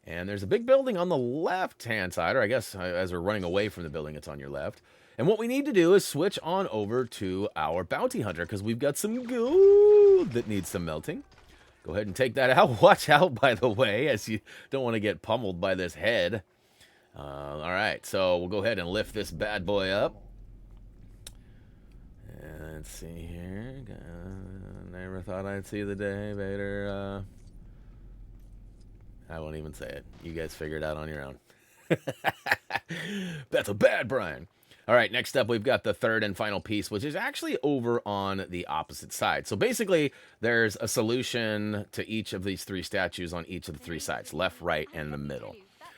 And there's a big building on the left-hand side, or I guess as we're running away from the building, it's on your left. And what we need to do is switch on over to our bounty hunter, because we've got some gold that needs some melting. Go ahead and take that out. Watch out, by the way, as you don't want to get pummeled by this head. All right, so we'll go ahead and lift this bad boy up. And let's see here. Never thought I'd see the day, Vader. I won't even say it. You guys figure it out on your own. That's a bad Brian. All right, next up, we've got the third and final piece, which is actually over on the opposite side. So basically, there's a solution to each of these 3 statues on each of the 3 sides, left, right, and the middle.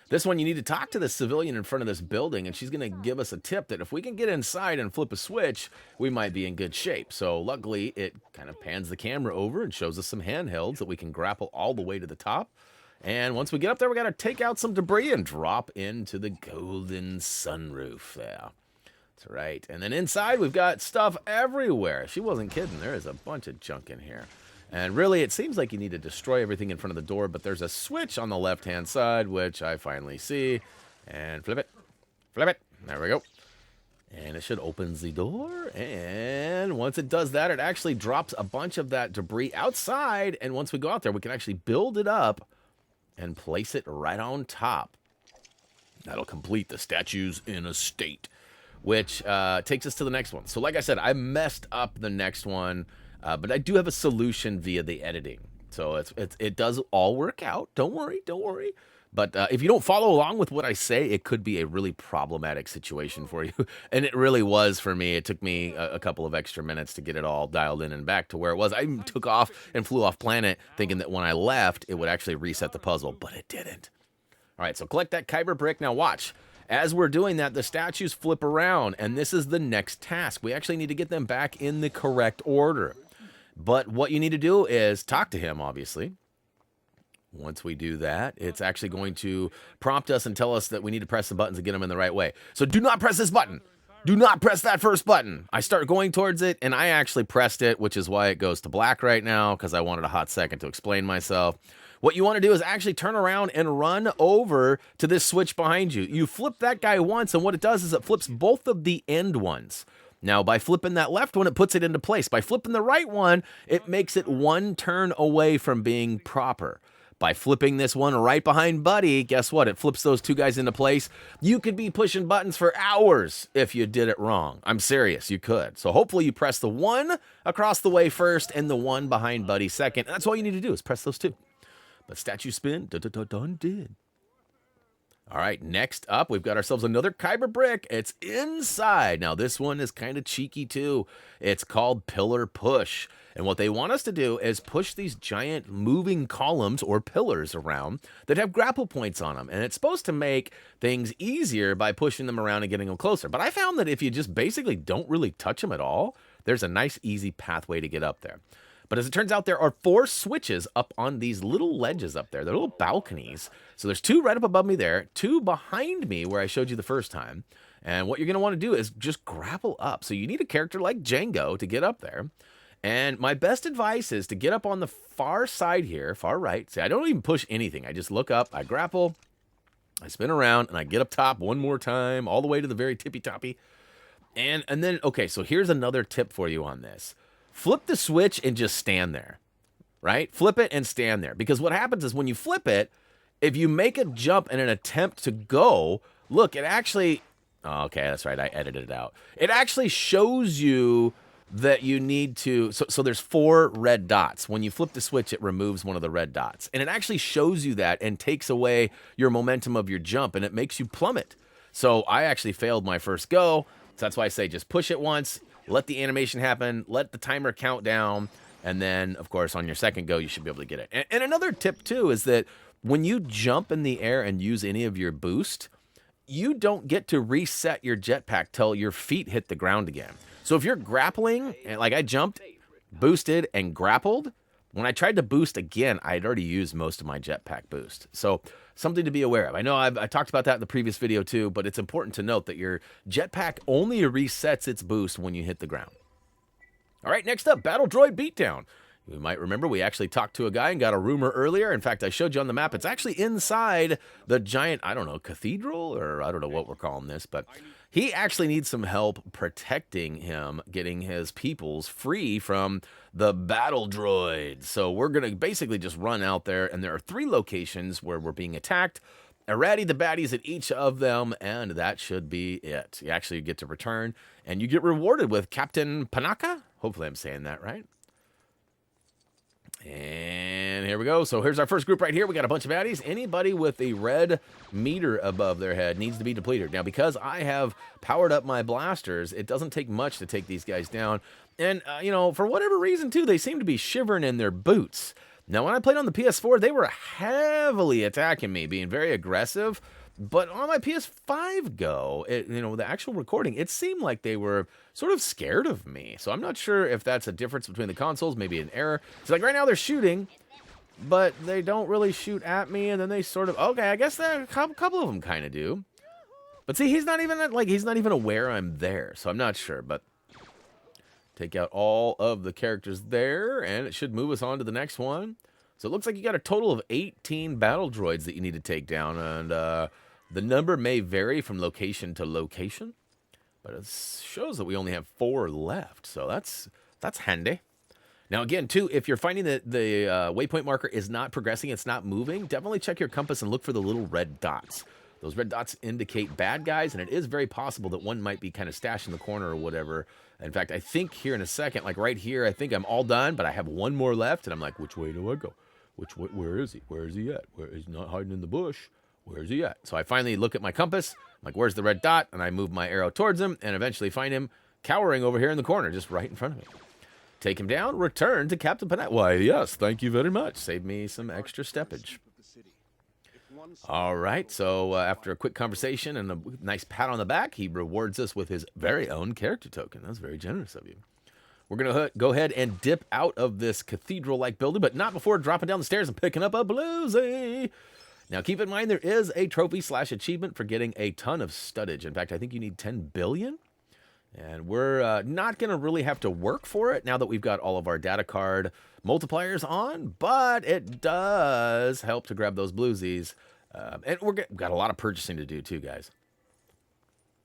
This one, you need to talk to the civilian in front of this building, and she's going to give us a tip that if we can get inside and flip a switch, we might be in good shape. So luckily, it kind of pans the camera over and shows us some handhelds that we can grapple all the way to the top. And once we get up there, we got to take out some debris and drop into the golden sunroof there. That's right. And then inside, we've got stuff everywhere. She wasn't kidding. There is a bunch of junk in here. And really, it seems like you need to destroy everything in front of the door, but there's a switch on the left-hand side, which I finally see. And flip it. Flip it. There we go. And it should open the door. And once it does that, it actually drops a bunch of that debris outside. And once we go out there, we can actually build it up and place it right on top. That'll complete the statues in a state, which takes us to the next one. So like I said, I messed up the next one, but I do have a solution via the editing. So it does all work out. Don't worry. But if you don't follow along with what I say, it could be a really problematic situation for you. And it really was for me. It took me a couple of extra minutes to get it all dialed in and back to where it was. I even took off and flew off planet thinking that when I left, it would actually reset the puzzle, but it didn't. All right, so collect that Kyber Brick. Now watch. As we're doing that, the statues flip around, and this is the next task. We actually need to get them back in the correct order. But what you need to do is talk to him, obviously. Once we do that, it's actually going to prompt us and tell us that we need to press the buttons and get them in the right way. So do not press this button. Do not press that first button. I start going towards it, and I actually pressed it, which is why it goes to black right now, because I wanted a hot second to explain myself. What you want to do is actually turn around and run over to this switch behind you. You flip that guy once, and what it does is it flips both of the end ones. Now, by flipping that left one, it puts it into place. By flipping the right one, it makes it one turn away from being proper. By flipping this one right behind Buddy, guess what? It flips those two guys into place. You could be pushing buttons for hours if you did it wrong. I'm serious, you could. So hopefully you press the one across the way first and the one behind Buddy second. And that's all you need to do is press those two. But statue spin, done did. All right, next up, we've got ourselves another Kyber Brick. It's inside. Now, this one is kind of cheeky, too. It's called Pillar Push. And what they want us to do is push these giant moving columns or pillars around that have grapple points on them. And it's supposed to make things easier by pushing them around and getting them closer. But I found that if you just basically don't really touch them at all, there's a nice, easy pathway to get up there. But as it turns out, there are 4 switches up on these little ledges up there. They're little balconies. So there's 2 right up above me there, 2 behind me where I showed you the first time. And what you're going to want to do is just grapple up. So you need a character like Django to get up there. And my best advice is to get up on the far side here, far right. See, I don't even push anything. I just look up, I grapple, I spin around, and I get up top one more time, all the way to the very tippy-toppy. And then, okay, so here's another tip for you on this. Flip the switch and just stand there, right? Flip it and stand there. Because what happens is when you flip it, if you make a jump in an attempt to go, look, it actually... Oh, okay, that's right, I edited it out. It actually shows you that you need to... So there's 4 red dots. When you flip the switch, it removes one of the red dots. And it actually shows you that and takes away your momentum of your jump, and it makes you plummet. So I actually failed my first go. So that's why I say just push it once, let the animation happen, let the timer count down, and then, of course, on your second go, you should be able to get it. And another tip, too, is that when you jump in the air and use any of your boost, you don't get to reset your jetpack till your feet hit the ground again. So if you're grappling, like I jumped, boosted, and grappled, when I tried to boost again, I had already used most of my jetpack boost. So something to be aware of. I know I talked about that in the previous video too, but it's important to note that your jetpack only resets its boost when you hit the ground. All right, next up, Battle Droid Beatdown. You might remember we actually talked to a guy and got a rumor earlier. In fact, I showed you on the map. It's actually inside the giant, I don't know, cathedral, or I don't know what we're calling this, but he actually needs some help protecting him, getting his peoples free from the battle droids. So we're going to basically just run out there, and there are 3 locations where we're being attacked. Errati the baddies at each of them, and that should be it. You actually get to return, and you get rewarded with Captain Panaka. Hopefully I'm saying that right. And here we go. So here's our first group right here. We got a bunch of baddies. Anybody with a red meter above their head needs to be depleted. Now, because I have powered up my blasters, it doesn't take much to take these guys down. And, you know, for whatever reason, too, they seem to be shivering in their boots. Now, when I played on the PS4, they were heavily attacking me, being very aggressive. But on my PS5 Go, the actual recording, it seemed like they were sort of scared of me. So I'm not sure if that's a difference between the consoles, maybe an error. It's like right now they're shooting, but they don't really shoot at me, and then they sort of, okay, I guess a couple of them kind of do. But see, he's not even aware I'm there, so I'm not sure. But take out all of the characters there, and it should move us on to the next one. So it looks like you got a total of 18 battle droids that you need to take down, and the number may vary from location to location, but it shows that we only have 4 left, so that's handy. Now, again, too, if you're finding that the waypoint marker is not progressing, it's not moving, definitely check your compass and look for the little red dots. Those red dots indicate bad guys, and it is very possible that one might be kind of stashed in the corner or whatever. In fact, I think here in a second, like right here, I think I'm all done, but I have 1 more left, and I'm like, which way do I go? Where is he? Where is he at? He's not hiding in the bush. Where's he at? So I finally look at my compass. I'm like, where's the red dot? And I move my arrow towards him and eventually find him cowering over here in the corner, just right in front of me. Take him down, return to Captain Panaka. Why, yes, thank you very much. Save me some extra steppage. All right, so after a quick conversation and a nice pat on the back, he rewards us with his very own character token. That's very generous of you. We're going to go ahead and dip out of this cathedral-like building, but not before dropping down the stairs and picking up a bluesy. Now, keep in mind, there is a trophy/achievement for getting a ton of studdage. In fact, I think you need 10 billion. And we're not going to really have to work for it now that we've got all of our data card multipliers on, but it does help to grab those bluesies. And we've got a lot of purchasing to do too, guys.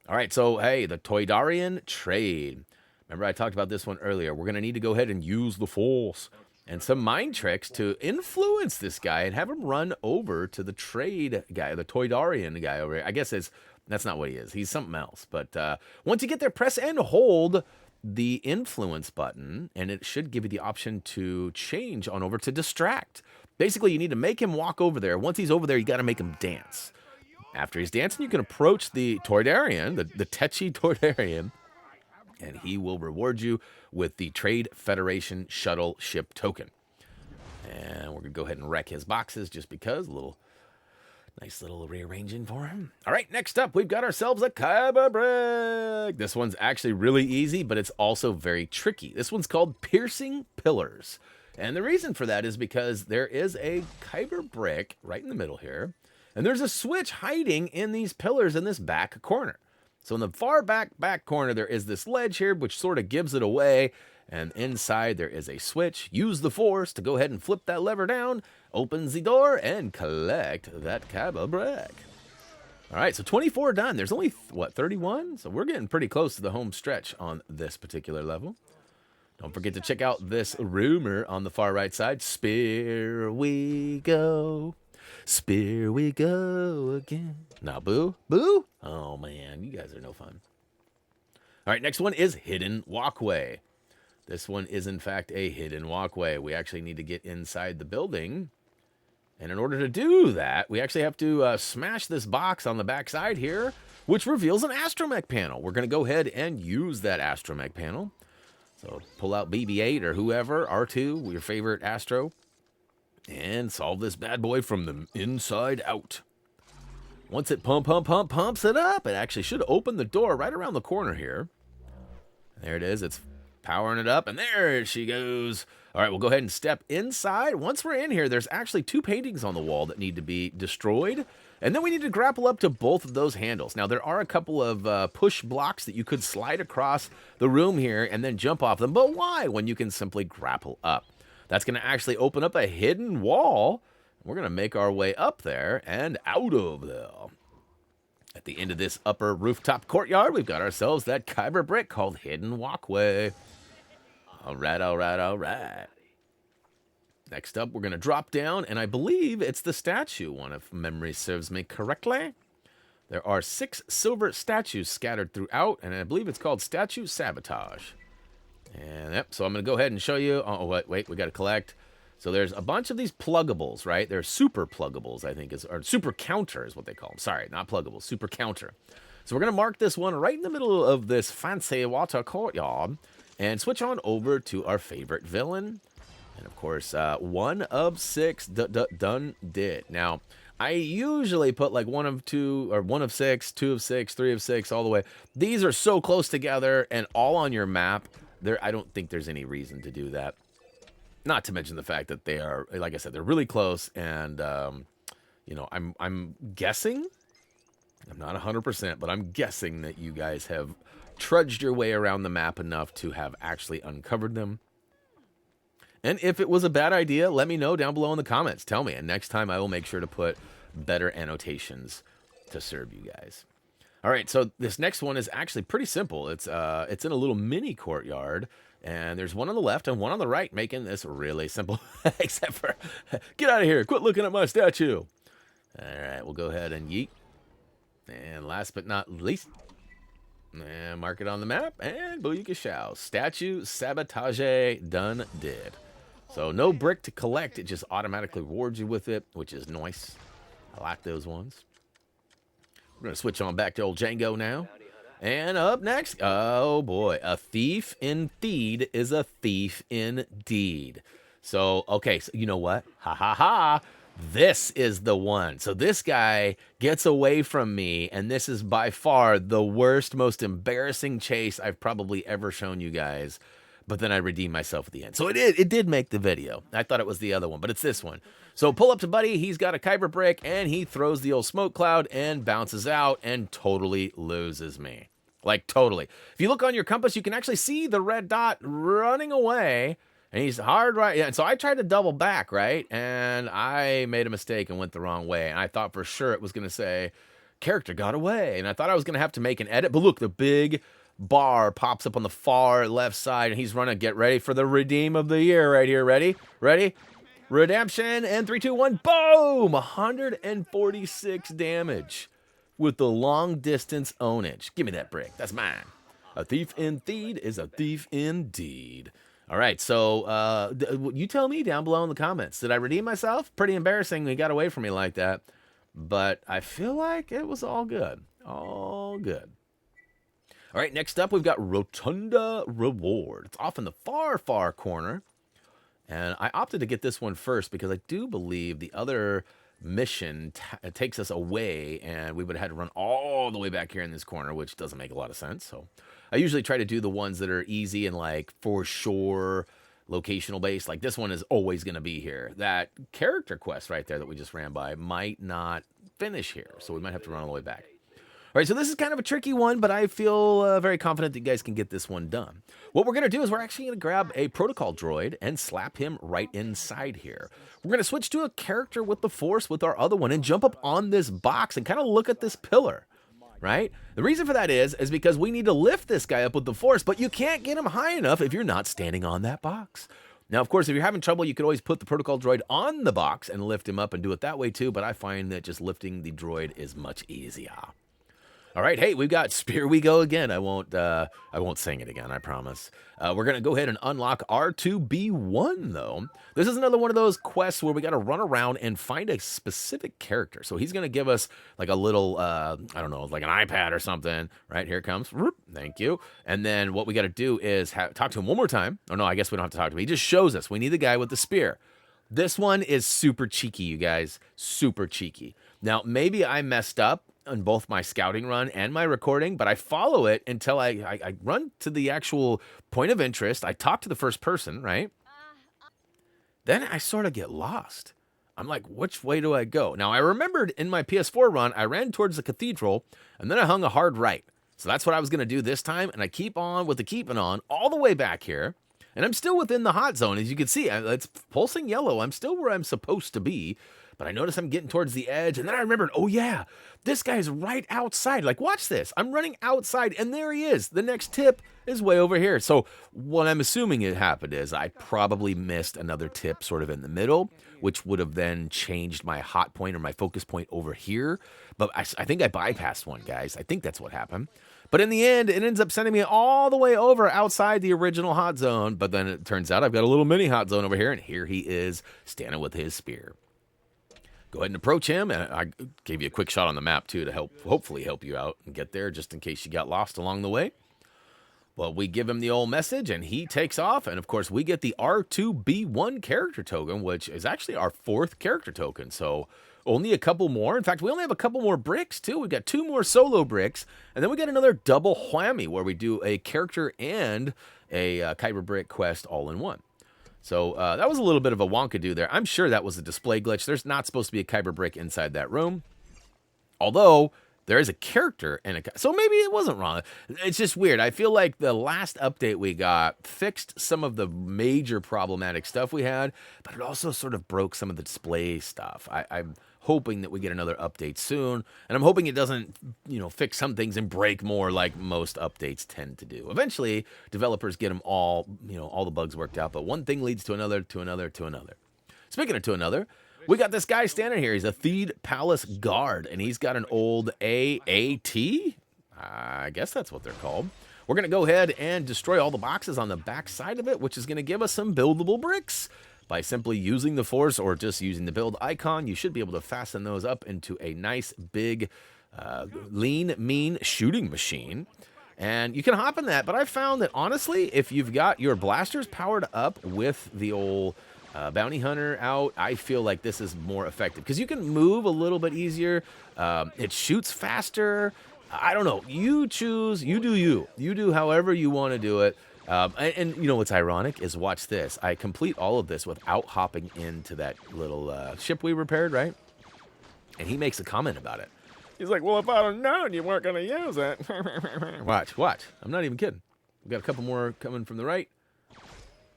All right, so, hey, the Toydarian trade. Remember I talked about this one earlier. We're going to need to go ahead and use the Force and some mind tricks to influence this guy and have him run over to the trade guy, the Toydarian guy over here. I guess that's not what he is. He's something else. But once you get there, press and hold the influence button, and it should give you the option to change on over to distract. Basically, you need to make him walk over there. Once he's over there, you got to make him dance. After he's dancing, you can approach the Toydarian, the tetchy Toydarian, and he will reward you with the Trade Federation Shuttle Ship Token. And we're going to go ahead and wreck his boxes just because. Nice little rearranging for him. All right, next up, we've got ourselves a Kyber Brick. This one's actually really easy, but it's also very tricky. This one's called Piercing Pillars. And the reason for that is because there is a Kyber Brick right in the middle here, and there's a switch hiding in these pillars in this back corner. So in the far back corner, there is this ledge here, which sort of gives it away. And inside, there is a switch. Use the Force to go ahead and flip that lever down, opens the door, and collect that Kyber Brick. All right, so 24 done. There's only, 31? So we're getting pretty close to the home stretch on this particular level. Don't forget to check out this rumor on the far right side. Spear we go. Spear we go again. Naboo? Boo? Oh, man, you guys are no fun. All right, next one is Hidden Walkway. This one is, in fact, a hidden walkway. We actually need to get inside the building. And in order to do that, we actually have to smash this box on the back side here, which reveals an astromech panel. We're going to go ahead and use that astromech panel. So pull out BB-8 or whoever, R2, your favorite astro, and solve this bad boy from the inside out. Once it pumps it up, it actually should open the door right around the corner here. There it is. It's powering it up, and there she goes. All right, we'll go ahead and step inside. Once we're in here, there's actually 2 paintings on the wall that need to be destroyed, and then we need to grapple up to both of those handles. Now, there are a couple of push blocks that you could slide across the room here and then jump off them, but why when you can simply grapple up? That's going to actually open up a hidden wall. We're going to make our way up there and out of there. At the end of this upper rooftop courtyard, we've got ourselves that Kyber Brick called Hidden Walkway. All right. Next up, we're going to drop down, and I believe it's the statue one, if memory serves me correctly. There are 6 silver statues scattered throughout, and I believe it's called Statue Sabotage. And yep, so I'm going to go ahead and show you. Oh, wait, we got to collect. So there's a bunch of these pluggables, right? They're super pluggables, I think, or super counter is what they call them. Sorry, not pluggables, super counter. So we're going to mark this one right in the middle of this fancy water courtyard and switch on over to our favorite villain. And of course, 1 of 6 done did. Now, I usually put like 1 of 2 or 1 of 6, 2 of 6, 3 of 6, all the way. These are so close together and all on your map. I don't think there's any reason to do that. Not to mention the fact that they are, like I said, they're really close, and you know, I'm guessing, I'm not 100%, but I'm guessing that you guys have trudged your way around the map enough to have actually uncovered them. And if it was a bad idea, let me know down below in the comments. Tell me, and next time I will make sure to put better annotations to serve you guys. All right, so this next one is actually pretty simple. It's in a little mini courtyard. And there's one on the left and one on the right, making this really simple. Except for, get out of here. Quit looking at my statue. All right, we'll go ahead and yeet. And last but not least, and mark it on the map. And booyakashow. Statue Sabotage done did. So no brick to collect. It just automatically rewards you with it, which is nice. I like those ones. We're going to switch on back to old Django now. And up next, oh boy, a thief indeed is a thief indeed. So, okay, so you know what? Ha ha ha. This is the one. So this guy gets away from me, and this is by far the worst, most embarrassing chase I've probably ever shown you guys. But then I redeemed myself at the end. So it did make the video. I thought it was the other one, but it's this one. So pull up to Buddy. He's got a Kyber Brick, and he throws the old smoke cloud and bounces out and totally loses me. Like, totally. If you look on your compass, you can actually see the red dot running away. And he's hard right. Yeah, and so I tried to double back, right? And I made a mistake and went the wrong way. And I thought for sure it was going to say, character got away. And I thought I was going to have to make an edit. But look, the big bar pops up on the far left side. And he's running. Get ready for the redeem of the year right here. Ready? Ready? Redemption. And 3, 2, 1. Boom! 146 damage with the long distance ownage. Give me that brick. That's mine. A thief indeed is a thief indeed. All right, so you tell me down below in the comments. Did I redeem myself? Pretty embarrassing. He got away from me like that. But I feel like it was all good. All good. All right, next up, we've got Rotunda Reward. It's off in the far, far corner. And I opted to get this one first because I do believe the other mission takes us away, and we would have had to run all the way back here in this corner, which doesn't make a lot of sense. So I usually try to do the ones that are easy and like for sure locational based. Like this one is always going to be here. That character quest right there that we just ran by might not finish here, so we might have to run all the way back. All right, so this is kind of a tricky one, but I feel very confident that you guys can get this one done. What we're going to do is we're actually going to grab a protocol droid and slap him right inside here. We're going to switch to a character with the Force with our other one and jump up on this box and kind of look at this pillar, right? The reason for that is because we need to lift this guy up with the Force, but you can't get him high enough if you're not standing on that box. Now, of course, if you're having trouble, you could always put the protocol droid on the box and lift him up and do it that way too, but I find that just lifting the droid is much easier. All right, hey, we've got Spear We Go again. I won't sing it again, I promise. We're going to go ahead and unlock R2B1, though. This is another one of those quests where we got to run around and find a specific character. So he's going to give us like a little, I don't know, like an iPad or something. Right, here it comes. Thank you. And then what we got to do is talk to him one more time. Oh, no, I guess we don't have to talk to him. He just shows us. We need the guy with the spear. This one is super cheeky, you guys. Super cheeky. Now, maybe I messed up on both my scouting run and my recording, but I follow it until I run to the actual point of interest. I talk to the first person, right? Then I sort of get lost. I'm like, which way do I go? Now, I remembered in my PS4 run, I ran towards the cathedral, and then I hung a hard right. So that's what I was going to do this time, and I keep on with the keeping on all the way back here, and I'm still within the hot zone. As you can see, it's pulsing yellow. I'm still where I'm supposed to be. But I notice I'm getting towards the edge, and then I remembered, oh yeah, this guy's right outside. Like, watch this. I'm running outside, and there he is. The next tip is way over here. So what I'm assuming it happened is I probably missed another tip sort of in the middle, which would have then changed my hot point or my focus point over here. But I think I bypassed one, guys. I think that's what happened. But in the end, it ends up sending me all the way over outside the original hot zone. But then it turns out I've got a little mini hot zone over here, and here he is standing with his spear. Go ahead and approach him, and I gave you a quick shot on the map, too, to hopefully help you out and get there, just in case you got lost along the way. Well, we give him the old message, and he takes off, and of course, we get the R2B1 character token, which is actually our 4th character token, so only a couple more. In fact, we only have a couple more bricks, too. We've got 2 more solo bricks, and then we get another double whammy, where we do a character and a Kyber Brick quest all in one. So that was a little bit of a wonkadoo there. I'm sure that was a display glitch. There's not supposed to be a Kyber Brick inside that room. Although, there is a character and so maybe it wasn't wrong. It's just weird. I feel like the last update we got fixed some of the major problematic stuff we had, but it also sort of broke some of the display stuff. I'm hoping that we get another update soon, and I'm hoping it doesn't, fix some things and break more like most updates tend to do. Eventually, developers get them all, all the bugs worked out, but one thing leads to another, to another, to another. Speaking of to another, we got this guy standing here. He's a Thede Palace Guard, and he's got an old AAT? I guess that's what they're called. We're going to go ahead and destroy all the boxes on the back side of it, which is going to give us some buildable bricks. By simply using the Force or just using the build icon, you should be able to fasten those up into a nice, big, lean, mean shooting machine. And you can hop in that, but I've found that, honestly, if you've got your blasters powered up with the old Bounty Hunter out. I feel like this is more effective because you can move a little bit easier. It shoots faster. I don't know. You choose. You do you. You do however you want to do it. And you know what's ironic is watch this. I complete all of this without hopping into that little ship we repaired, right? And he makes a comment about it. He's like, well, if I'd have known you weren't going to use it. Watch. I'm not even kidding. We've got a couple more coming from the right.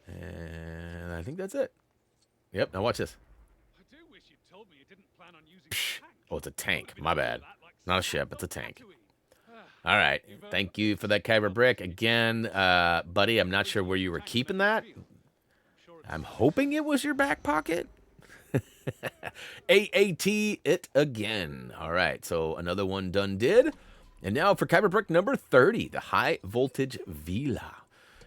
And I think that's it. Yep, now watch this. I do wish you told me you didn't plan on using a tank. Oh, it's a tank. My bad. Not a ship, it's a tank. All right. Thank you for that Kyber Brick. Again, buddy, I'm not sure where you were keeping that. I'm hoping it was your back pocket. AAT it again. All right, so another one done did. And now for Kyber Brick number 30, the High Voltage Vila.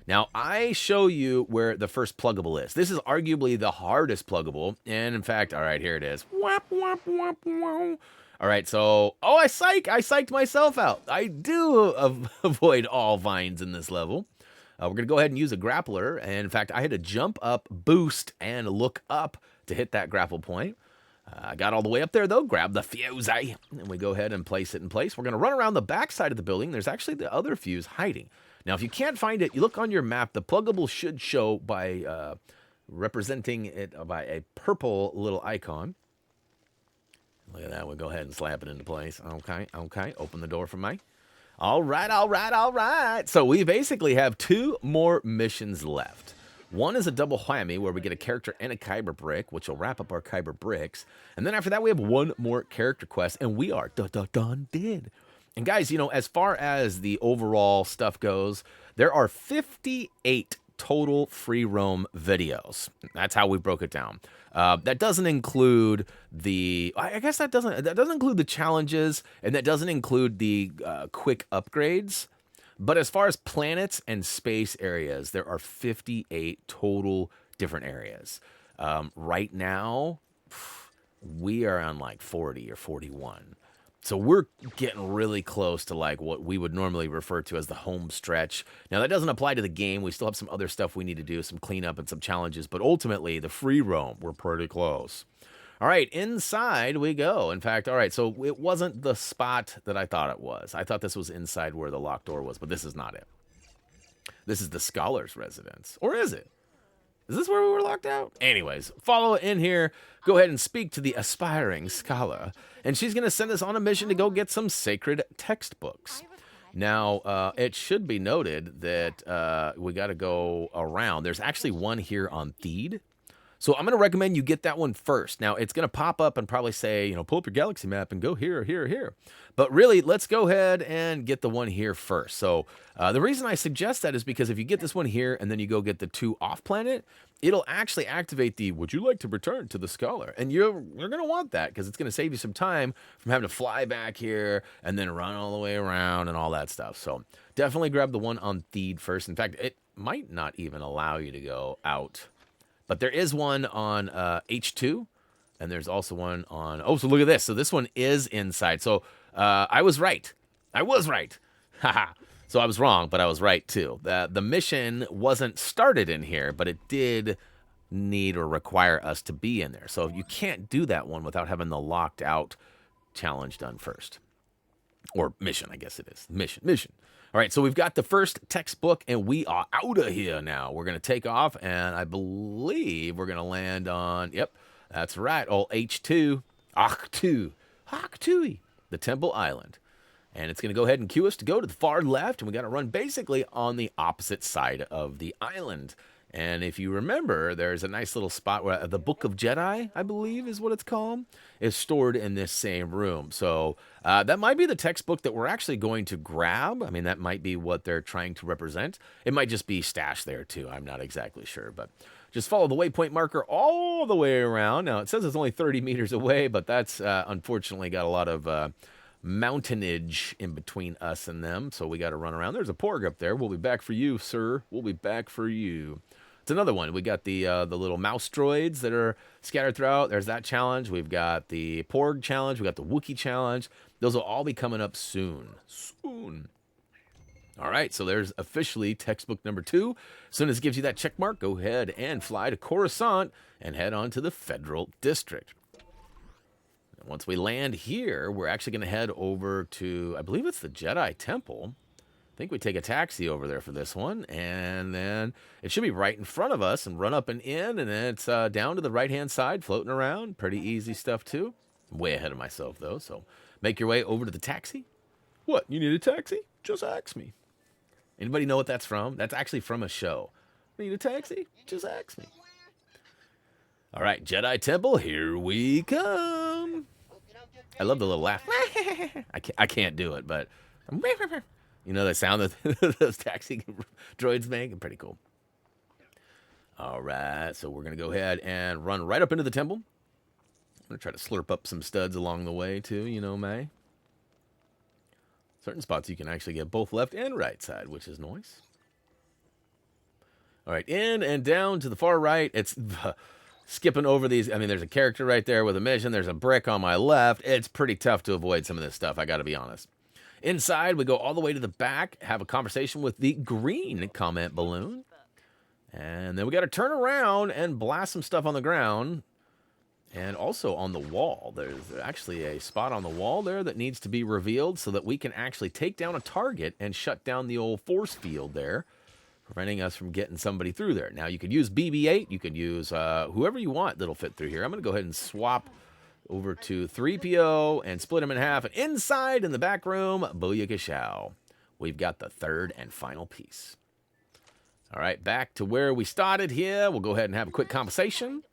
Now, I show you where the first pluggable is. This is arguably the hardest pluggable. And in fact, all right, here it is. Whap, whap, whap, whap. All right, so, I psyched myself out. I do avoid all vines in this level. We're going to go ahead and use a grappler. And in fact, I had to jump up, boost, and look up to hit that grapple point. I got all the way up there, though, grab the fuse, and we go ahead and place it in place. We're going to run around the back side of the building. There's actually the other fuse hiding. Now, if you can't find it, you look on your map. The pluggable should show by representing it by a purple little icon. Look at that. We'll go ahead and slap it into place. Okay. Open the door for me. All right. So we basically have 2 more missions left. One is a double whammy where we get a character and a Kyber Brick, which will wrap up our Kyber Bricks. And then after that, we have 1 more character quest, and we are done did. And guys, you know, as far as the overall stuff goes, there are 58 total free roam videos. That's how we broke it down. That doesn't include the, I guess that doesn't include the challenges, and that doesn't include the quick upgrades. But as far as planets and space areas, there are 58 total different areas. Right now, we are on like 40 or 41. So we're getting really close to like what we would normally refer to as the home stretch. Now, that doesn't apply to the game. We still have some other stuff we need to do, some cleanup and some challenges. But ultimately, the free roam, we're pretty close. All right, inside we go. In fact, all right, so it wasn't the spot that I thought it was. I thought this was inside where the locked door was, but this is not it. This is the scholar's residence. Or is it? Is this where we were locked out? Anyways, follow it in here. Go ahead and speak to the aspiring scholar. And she's going to send us on a mission to go get some sacred textbooks. Now, it should be noted that we got to go around. There's actually one here on Thede. So I'm going to recommend you get that one first. Now, it's going to pop up and probably say, you know, pull up your galaxy map and go here, here, here. But really, let's go ahead and get the one here first. So the reason I suggest that is because if you get this one here and then you go get the 2 off-planet, it'll actually activate the, would you like to return to the scholar? And you're going to want that because it's going to save you some time from having to fly back here and then run all the way around and all that stuff. So definitely grab the one on Thede first. In fact, it might not even allow you to go out. But there is one on H2, and there's also one on... Oh, so look at this. So this one is inside. So I was right. Haha. So I was wrong, but I was right, too. The mission wasn't started in here, but it did need or require us to be in there. So you can't do that one without having the locked out challenge done first. Or mission, I guess it is. Mission. All right, so we've got the first textbook, and we are out of here now. We're going to take off, and I believe we're going to land on, yep, that's right, old H2, Achtui, the Temple Island. And it's going to go ahead and cue us to go to the far left, and we got to run basically on the opposite side of the island. And if you remember, there's a nice little spot where the Book of Jedi, I believe is what it's called, is stored in this same room. So that might be the textbook that we're actually going to grab. I mean, that might be what they're trying to represent. It might just be stashed there, too. I'm not exactly sure. But just follow the waypoint marker all the way around. Now, it says it's only 30 meters away, but that's unfortunately got a lot of mountainage in between us and them. So we got to run around. There's a porg up there. We'll be back for you, sir. We'll be back for you. It's another one. We got the little mouse droids that are scattered throughout. There's that challenge. We've got the Porg challenge. We got the Wookiee challenge. Those will all be coming up soon. All right, so there's officially textbook number 2. As soon as it gives you that check mark, go ahead and fly to Coruscant and head on to the Federal District. And once we land here, we're actually going to head over to, I believe it's the Jedi Temple. I think we take a taxi over there for this one, and then it should be right in front of us and run up and in, and then it's down to the right-hand side, floating around. Pretty easy stuff, too. I'm way ahead of myself, though, so make your way over to the taxi. What, you need a taxi? Just ask me. Anybody know what that's from? That's actually from a show. Need a taxi? Just ask me. All right, Jedi Temple, here we come. I love the little laugh. I can't do it, but you know the sound that those taxi droids make? Pretty cool. All right, so we're going to go ahead and run right up into the temple. I'm going to try to slurp up some studs along the way, too, you know, May. Certain spots you can actually get both left and right side, which is nice. All right, in and down to the far right. It's skipping over these. I mean, there's a character right there with a mission. There's a brick on my left. It's pretty tough to avoid some of this stuff, I got to be honest. Inside, we go all the way to the back, have a conversation with the green comment balloon. And then we got to turn around and blast some stuff on the ground. And also on the wall, there's actually a spot on the wall there that needs to be revealed so that we can actually take down a target and shut down the old force field there, preventing us from getting somebody through there. Now, you could use BB-8. You could use whoever you want that'll fit through here. I'm going to go ahead and swap over to 3PO and split them in half. And inside in the back room, booyakashow, we've got the third and final piece. All right, back to where we started here. We'll go ahead and have a quick conversation.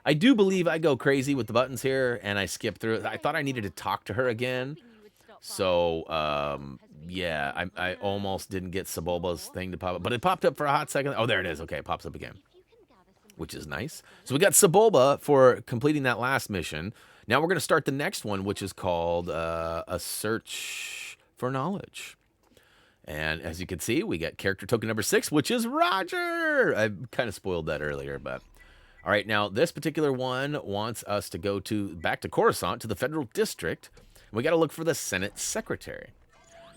I do believe I go crazy with the buttons here, and I skip through it. I thought I needed to talk to her again. So, yeah, I almost didn't get Sebulba's thing to pop up. But it popped up for a hot second. Oh, there it is. Okay, it pops up again, which is nice. So we got Sebulba for completing that last mission. Now we're going to start the next one, which is called A Search for Knowledge. And as you can see, we got character token number 6, which is Roger. I kind of spoiled that earlier, but... All right, now this particular one wants us to go back to Coruscant, to the Federal District. We got to look for the Senate Secretary.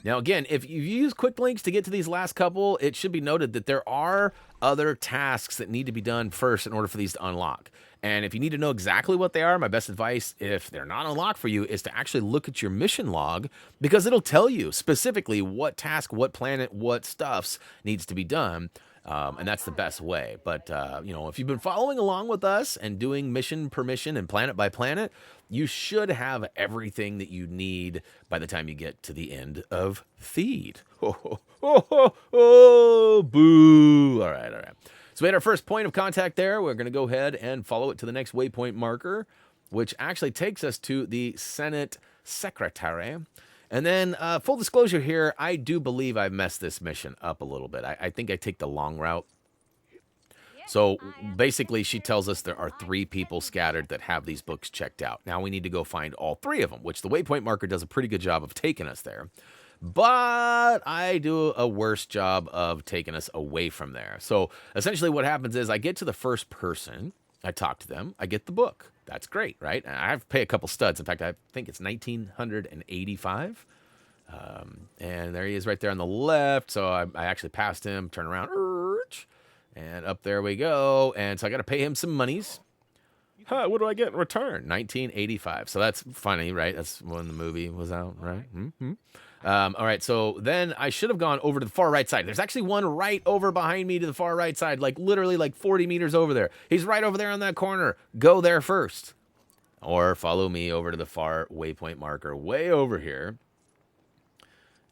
Now, again, if you use quick links to get to these last couple, it should be noted that there are other tasks that need to be done first in order for these to unlock. And if you need to know exactly what they are, my best advice, if they're not unlocked for you, is to actually look at your mission log, because it'll tell you specifically what task, what planet, what stuffs needs to be done. And that's the best way. But, you know, if you've been following along with us and doing mission per mission and planet by planet, you should have everything that you need by the time you get to the end of Theed. Oh, boo. All right. So we had our first point of contact there. We're going to go ahead and follow it to the next waypoint marker, which actually takes us to the Senate Secretary. And then, full disclosure here, I do believe I've messed this mission up a little bit. I think I take the long route. So, basically, she tells us there are 3 people scattered that have these books checked out. Now, we need to go find all 3 of them, which the waypoint marker does a pretty good job of taking us there. But I do a worse job of taking us away from there. So, essentially, what happens is I get to the first person, I talk to them, I get the book. That's great, right? And I have to pay a couple studs. In fact, I think it's 1,985. And there he is right there on the left. So I actually passed him, turn around, and up there we go. And so I got to pay him some monies. What do I get in return? 1985. So that's funny, right? That's when the movie was out, right? Mm-hmm. All right, so then I should have gone over to the far right side. There's actually one right over behind me to the far right side, like literally like 40 meters over there. He's right over there on that corner. Go there first. Or follow me over to the far waypoint marker way over here.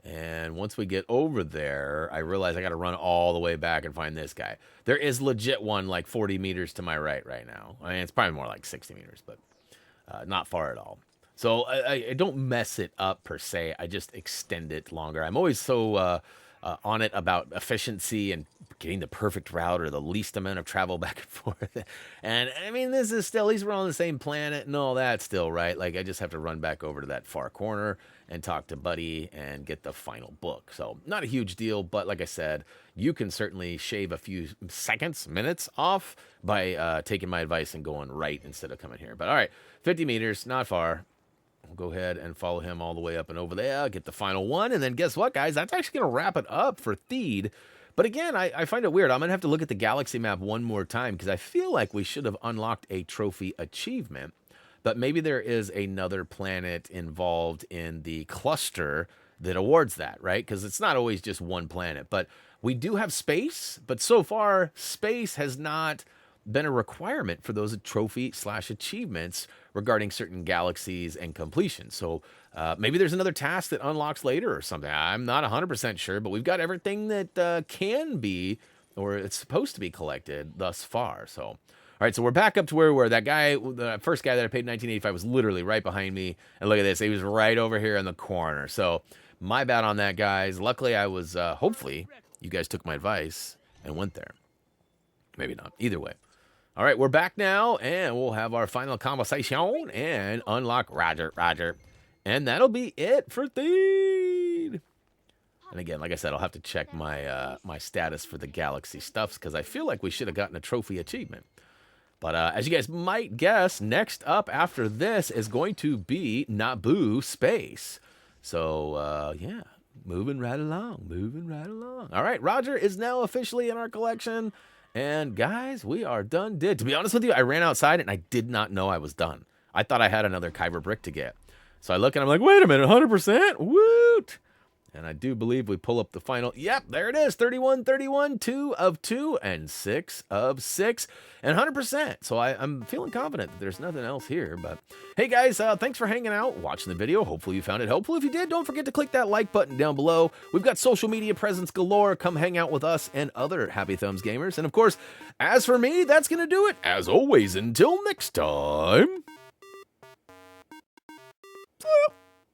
And once we get over there, I realize I got to run all the way back and find this guy. There is legit one like 40 meters to my right now. I mean, it's probably more like 60 meters, but not far at all. So I don't mess it up per se. I just extend it longer. I'm always so on it about efficiency and getting the perfect route or the least amount of travel back and forth. And I mean, this is still, at least we're on the same planet and all that still, right? Like I just have to run back over to that far corner and talk to Buddy and get the final book. So not a huge deal, but like I said, you can certainly shave a few seconds, minutes off by taking my advice and going right instead of coming here. But all right, 50 meters, not far. We'll go ahead and follow him all the way up and over there, get the final one, and then guess what, guys? That's actually going to wrap it up for Thede. But again, I find it weird. I'm going to have to look at the galaxy map one more time because I feel like we should have unlocked a trophy achievement. But maybe there is another planet involved in the cluster that awards that, right? Because it's not always just one planet. But we do have space, but so far, space has not been a requirement for those trophy/achievements regarding certain galaxies and completion. So maybe there's another task that unlocks later or something. I'm not 100% sure, but we've got everything that can be, or it's supposed to be collected thus far. So, all right, so we're back up to where we were. That guy, the first guy that I paid 1985 was literally right behind me. And look at this. He was right over here in the corner. So my bad on that, guys. Luckily, I was, hopefully, you guys took my advice and went there. Maybe not. Either way. All right, we're back now, and we'll have our final conversation and unlock Roger. And that'll be it for Thede. And again, like I said, I'll have to check my my status for the galaxy stuffs because I feel like we should have gotten a trophy achievement. But as you guys might guess, next up after this is going to be Naboo Space. So, yeah, moving right along. All right, Roger is now officially in our collection. And guys, we are done. To be honest with you, I ran outside and I did not know I was done. I thought I had another Kyber Brick to get. So I look and I'm like, wait a minute, 100%? Woot! And I do believe we pull up the final. Yep, there it is. 31, 2 of 2, and 6 of 6, and 100%. So I'm feeling confident that there's nothing else here. But hey, guys, thanks for hanging out, watching the video. Hopefully you found it helpful. If you did, don't forget to click that like button down below. We've got social media presence galore. Come hang out with us and other Happy Thumbs gamers. And of course, as for me, that's going to do it. As always, until next time.